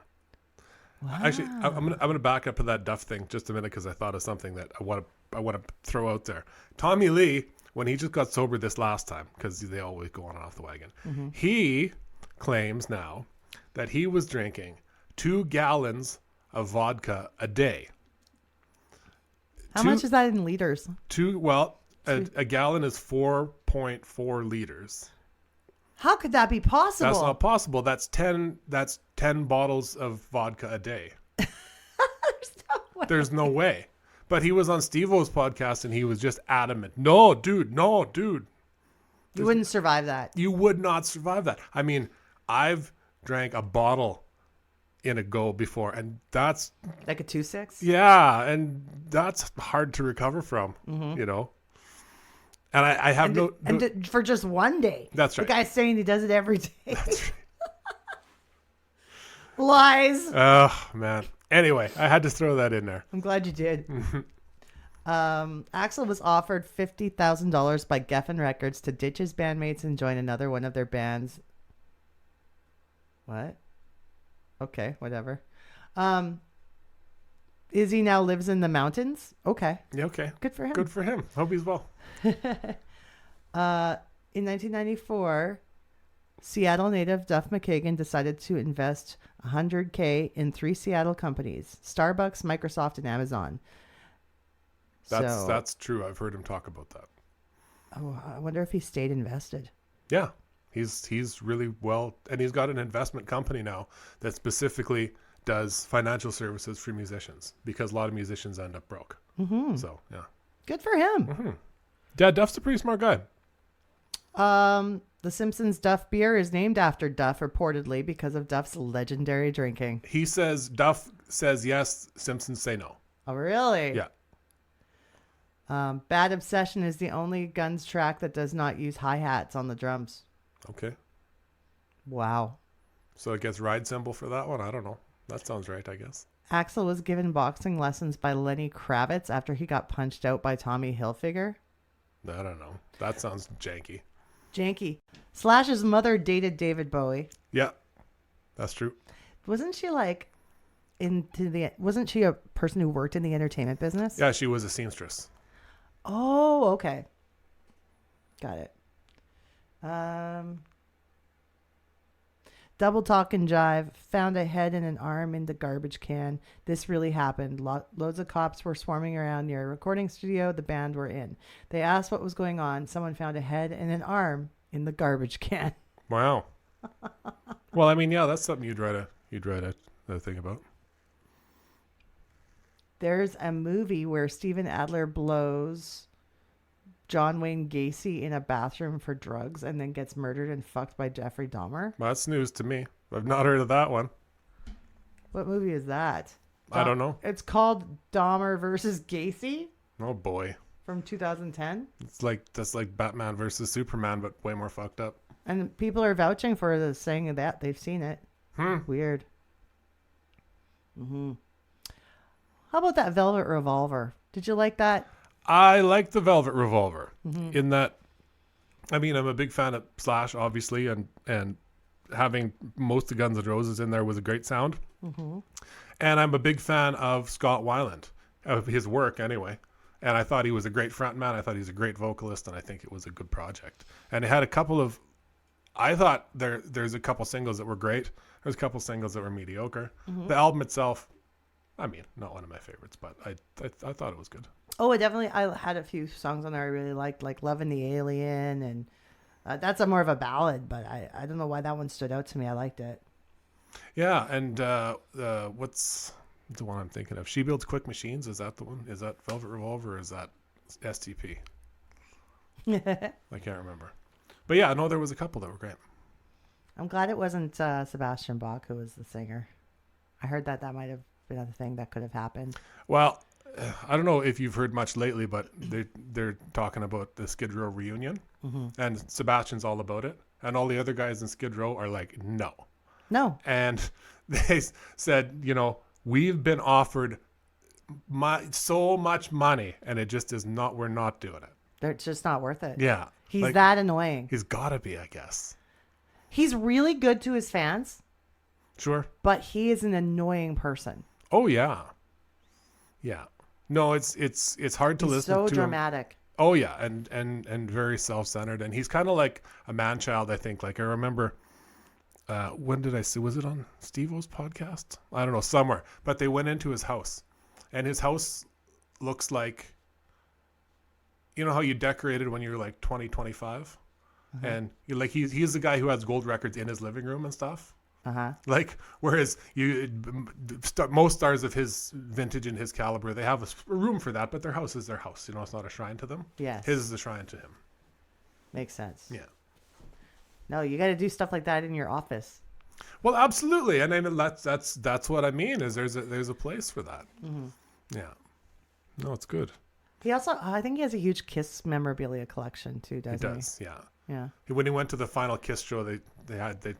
Wow. Actually, I'm gonna back up to that Duff thing just a minute because I thought of something that I want to throw out there. Tommy Lee, when he just got sober this last time, because they always go on and off the wagon, he claims now that he was drinking 2 gallons of vodka a day. How much is that in liters? A gallon is 4.4 liters. How could that be possible? That's not possible. That's 10 bottles of vodka a day. There's no way. But he was on Steve-O's podcast and he was just adamant. No, dude. You wouldn't survive that. You would not survive that. I mean, I've drank a bottle in a go before, and that's like a 2.6. Yeah, and that's hard to recover from. You know. And I have for just one day. That's right. The guy's saying he does it every day. That's right. Lies. Oh man. Anyway, I had to throw that in there. I'm glad you did. Axl was offered $50,000 by Geffen Records to ditch his bandmates and join another one of their bands. What? Okay, whatever. Izzy now lives in the mountains. Okay. Yeah, okay. Good for him. Good for him. Hope he's well. In 1994, Seattle native Duff McKagan decided to invest $100K in 3 Seattle companies: Starbucks, Microsoft, and Amazon. That's true. I've heard him talk about that. Oh, I wonder if he stayed invested. Yeah, he's really well, and he's got an investment company now that specifically does financial services for musicians because a lot of musicians end up broke. So yeah, good for him. Yeah, Duff's a pretty smart guy. The Simpsons Duff beer is named after Duff, reportedly because of Duff's legendary drinking. He says Duff says yes, Simpsons say no. Oh, really? Yeah. Bad Obsession is the only Guns track that does not use hi-hats on the drums. Okay. Wow. So it gets ride cymbal for that one? I don't know. That sounds right, I guess. Axl was given boxing lessons by Lenny Kravitz after he got punched out by Tommy Hilfiger. I don't know. That sounds janky. Slash's mother dated David Bowie. Yeah, that's true. Wasn't she wasn't she a person who worked in the entertainment business? Yeah, she was a seamstress. Oh, okay. Got it. Double Talk and Jive found a head and an arm in the garbage can. This really happened. Loads of cops were swarming around near a recording studio the band were in. They asked what was going on. Someone found a head and an arm in the garbage can. Wow. Well, I mean, yeah, that's something you'd write a thing about. There's a movie where Steven Adler blows John Wayne Gacy in a bathroom for drugs and then gets murdered and fucked by Jeffrey Dahmer. Well, that's news to me. I've not heard of that one. What movie is that? I don't know. It's called Dahmer versus Gacy. Oh boy. From 2010. That's like Batman versus Superman, but way more fucked up. And people are vouching for this, saying that they've seen it. Weird. How about that Velvet Revolver? Did you like that? I like the Velvet Revolver in that, I mean, I'm a big fan of Slash, obviously, and having most of Guns N' Roses in there was a great sound. And I'm a big fan of Scott Weiland, of his work anyway. And I thought he was a great frontman. I thought he was a great vocalist, and I think it was a good project. And it had a couple of, I thought there's a couple singles that were great. There's a couple singles that were mediocre. Mhm. The album itself, I mean, not one of my favorites, but I thought it was good. Oh, I had a few songs on there I really liked, like "Loving the Alien," and that's a more of a ballad, but I don't know why that one stood out to me. I liked it. Yeah, and what's the one I'm thinking of? She Builds Quick Machines. Is that the one? Is that Velvet Revolver or is that STP? I can't remember. But yeah, no, there was a couple that were great. I'm glad it wasn't Sebastian Bach who was the singer. I heard that might have been a thing that could have happened. Well, I don't know if you've heard much lately, but they're talking about the Skid Row reunion, and Sebastian's all about it, and all the other guys in Skid Row are like, no. And they said, we've been offered so much money, and it just is not. We're not doing it. It's just not worth it. Yeah, he's that annoying. He's got to be, I guess. He's really good to his fans. Sure. But he is an annoying person. Oh yeah. Yeah. No, it's hard to listen to. So dramatic. Him. Oh yeah, and very self-centered, and he's kind of like a man-child. I think. Like I remember, when did I see? Was it on Steve-O's podcast? I don't know, somewhere. But they went into his house, and his house looks like, you know how you decorated when you were like 20, 25, and you're like he's the guy who has gold records in his living room and stuff. Like, whereas most stars of his vintage and his caliber, they have a room for that, but their house is their house. It's not a shrine to them. Yes. His is a shrine to him. Makes sense. Yeah. No, you got to do stuff like that in your office. Well, absolutely, and then that's what I mean. Is there's a place for that. Yeah. No, it's good. He also, I think he has a huge Kiss memorabilia collection too, doesn't he? He does, yeah. Yeah. When he went to the final Kiss show, they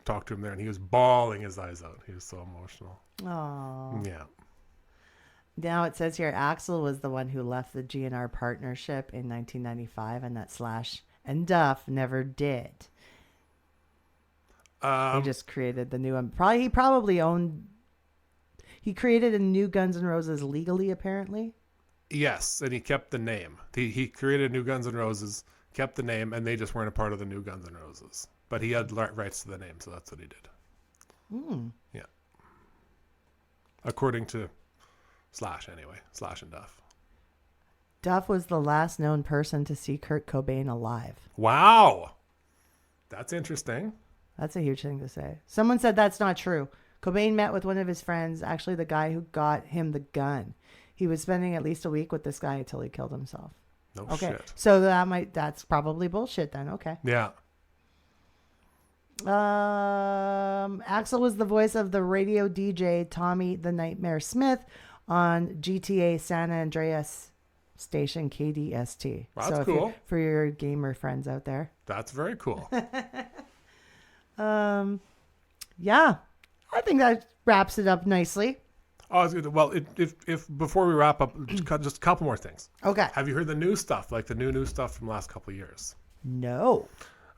talked to him there, and he was bawling his eyes out. He was so emotional. Oh. Yeah. Now it says here, Axl was the one who left the GNR partnership in 1995, and that Slash and Duff never did. He just created the new one. He created a new Guns N' Roses legally, apparently. Yes, and he kept the name. He created New Guns N' Roses, kept the name, and they just weren't a part of the New Guns N' Roses. But he had rights to the name, so that's what he did. Yeah. According to Slash, anyway. Slash and Duff. Duff was the last known person to see Kurt Cobain alive. Wow. That's interesting. That's a huge thing to say. Someone said that's not true. Cobain met with one of his friends, actually the guy who got him the gun. He was spending at least a week with this guy until he killed himself. No shit. So that's probably bullshit then. Okay. Yeah. Axl was the voice of the radio DJ Tommy the Nightmare Smith on GTA San Andreas station KDST. Wow, that's cool. For your gamer friends out there. That's very cool. Yeah. I think that wraps it up nicely. Oh, well, if before we wrap up, just a couple more things. Okay. Have you heard the new stuff, like the new stuff from the last couple of years? No.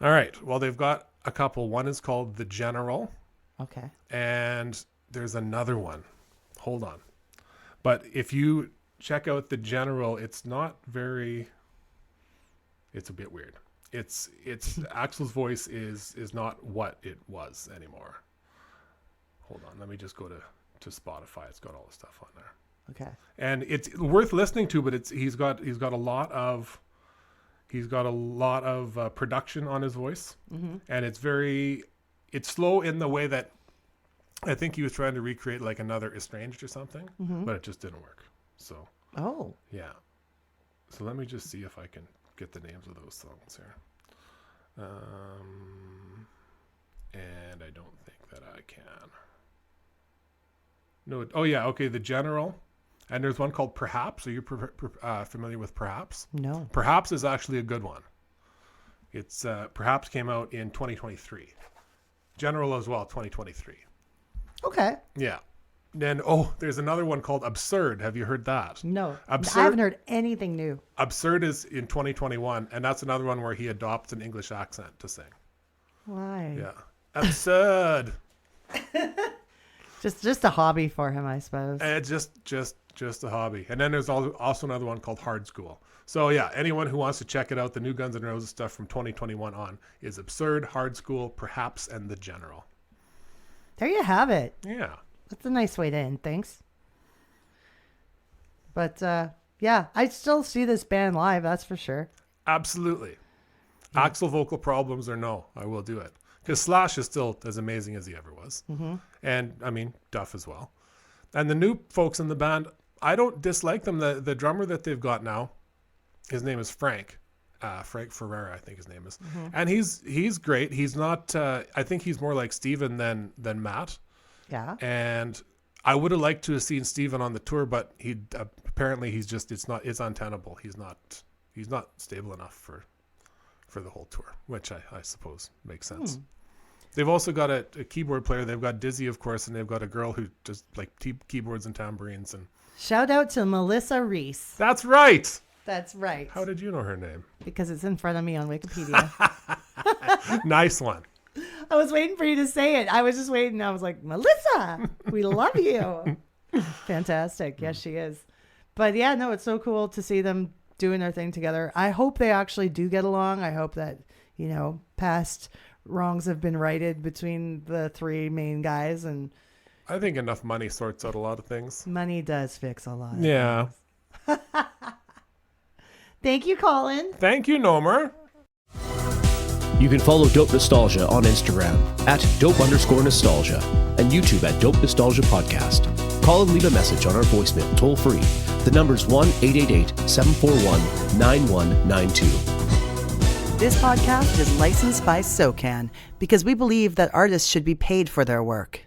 All right. Well, they've got a couple. One is called The General. Okay. And there's another one. Hold on. But if you check out The General, it's not very... It's a bit weird. It's Axl's voice is not what it was anymore. Hold on. Let me just go to Spotify. It's got all the stuff on there. Okay. And it's worth listening to, but he's got a lot of production on his voice, and it's slow in the way that I think he was trying to recreate like another Estranged or something, but it just didn't work. So yeah. So let me just see if I can get the names of those songs here. And I don't think that I can. No. Oh yeah. Okay. The General, and there's one called Perhaps. Are you familiar with Perhaps? No. Perhaps is actually a good one. It's Perhaps came out in 2023. General as well, 2023. Okay. Yeah. Then there's another one called Absurd. Have you heard that? No. Absurd, I haven't heard anything new. Absurd is in 2021, and that's another one where he adopts an English accent to sing. Why? Yeah. Absurd. Just a hobby for him, I suppose. Just a hobby. And then there's also another one called Hard School. So yeah, anyone who wants to check it out, the new Guns N' Roses stuff from 2021 on is Absurd, Hard School, Perhaps, and The General. There you have it. Yeah. That's a nice way to end things. But yeah, I still see this band live, that's for sure. Absolutely. Axl vocal problems or no, I will do it. Because Slash is still as amazing as he ever was. Mm-hmm. And, I mean, Duff as well. And the new folks in the band, I don't dislike them. The drummer that they've got now, his name is Frank. Frank Ferrera, I think his name is. Mm-hmm. And he's great. He's not, I think he's more like Steven than Matt. Yeah. And I would have liked to have seen Steven on the tour, but he apparently it's untenable. He's not stable enough for the whole tour, which I suppose makes sense. They've also got a keyboard player. They've got Dizzy, of course, and they've got a girl who just like keyboards and tambourines. And shout out to Melissa Reese. That's right. That's right. How did you know her name? Because it's in front of me on Wikipedia. Nice one. I was waiting for you to say it. I was just waiting. I was like, Melissa, we love you. Fantastic. Yes, she is. But yeah, no, it's so cool to see them doing their thing together. I hope they actually do get along. I hope that, past wrongs have been righted between the three main guys. And I think enough money sorts out a lot of things. Money does fix a lot of Yeah. things. Thank you, Colin. Thank you, Nomer. You can follow Dope Nostalgia on Instagram at dope_nostalgia and YouTube at Dope Nostalgia Podcast. Call and leave a message on our voicemail toll free. The number's 1-888-741-9192. This podcast is licensed by SOCAN because we believe that artists should be paid for their work.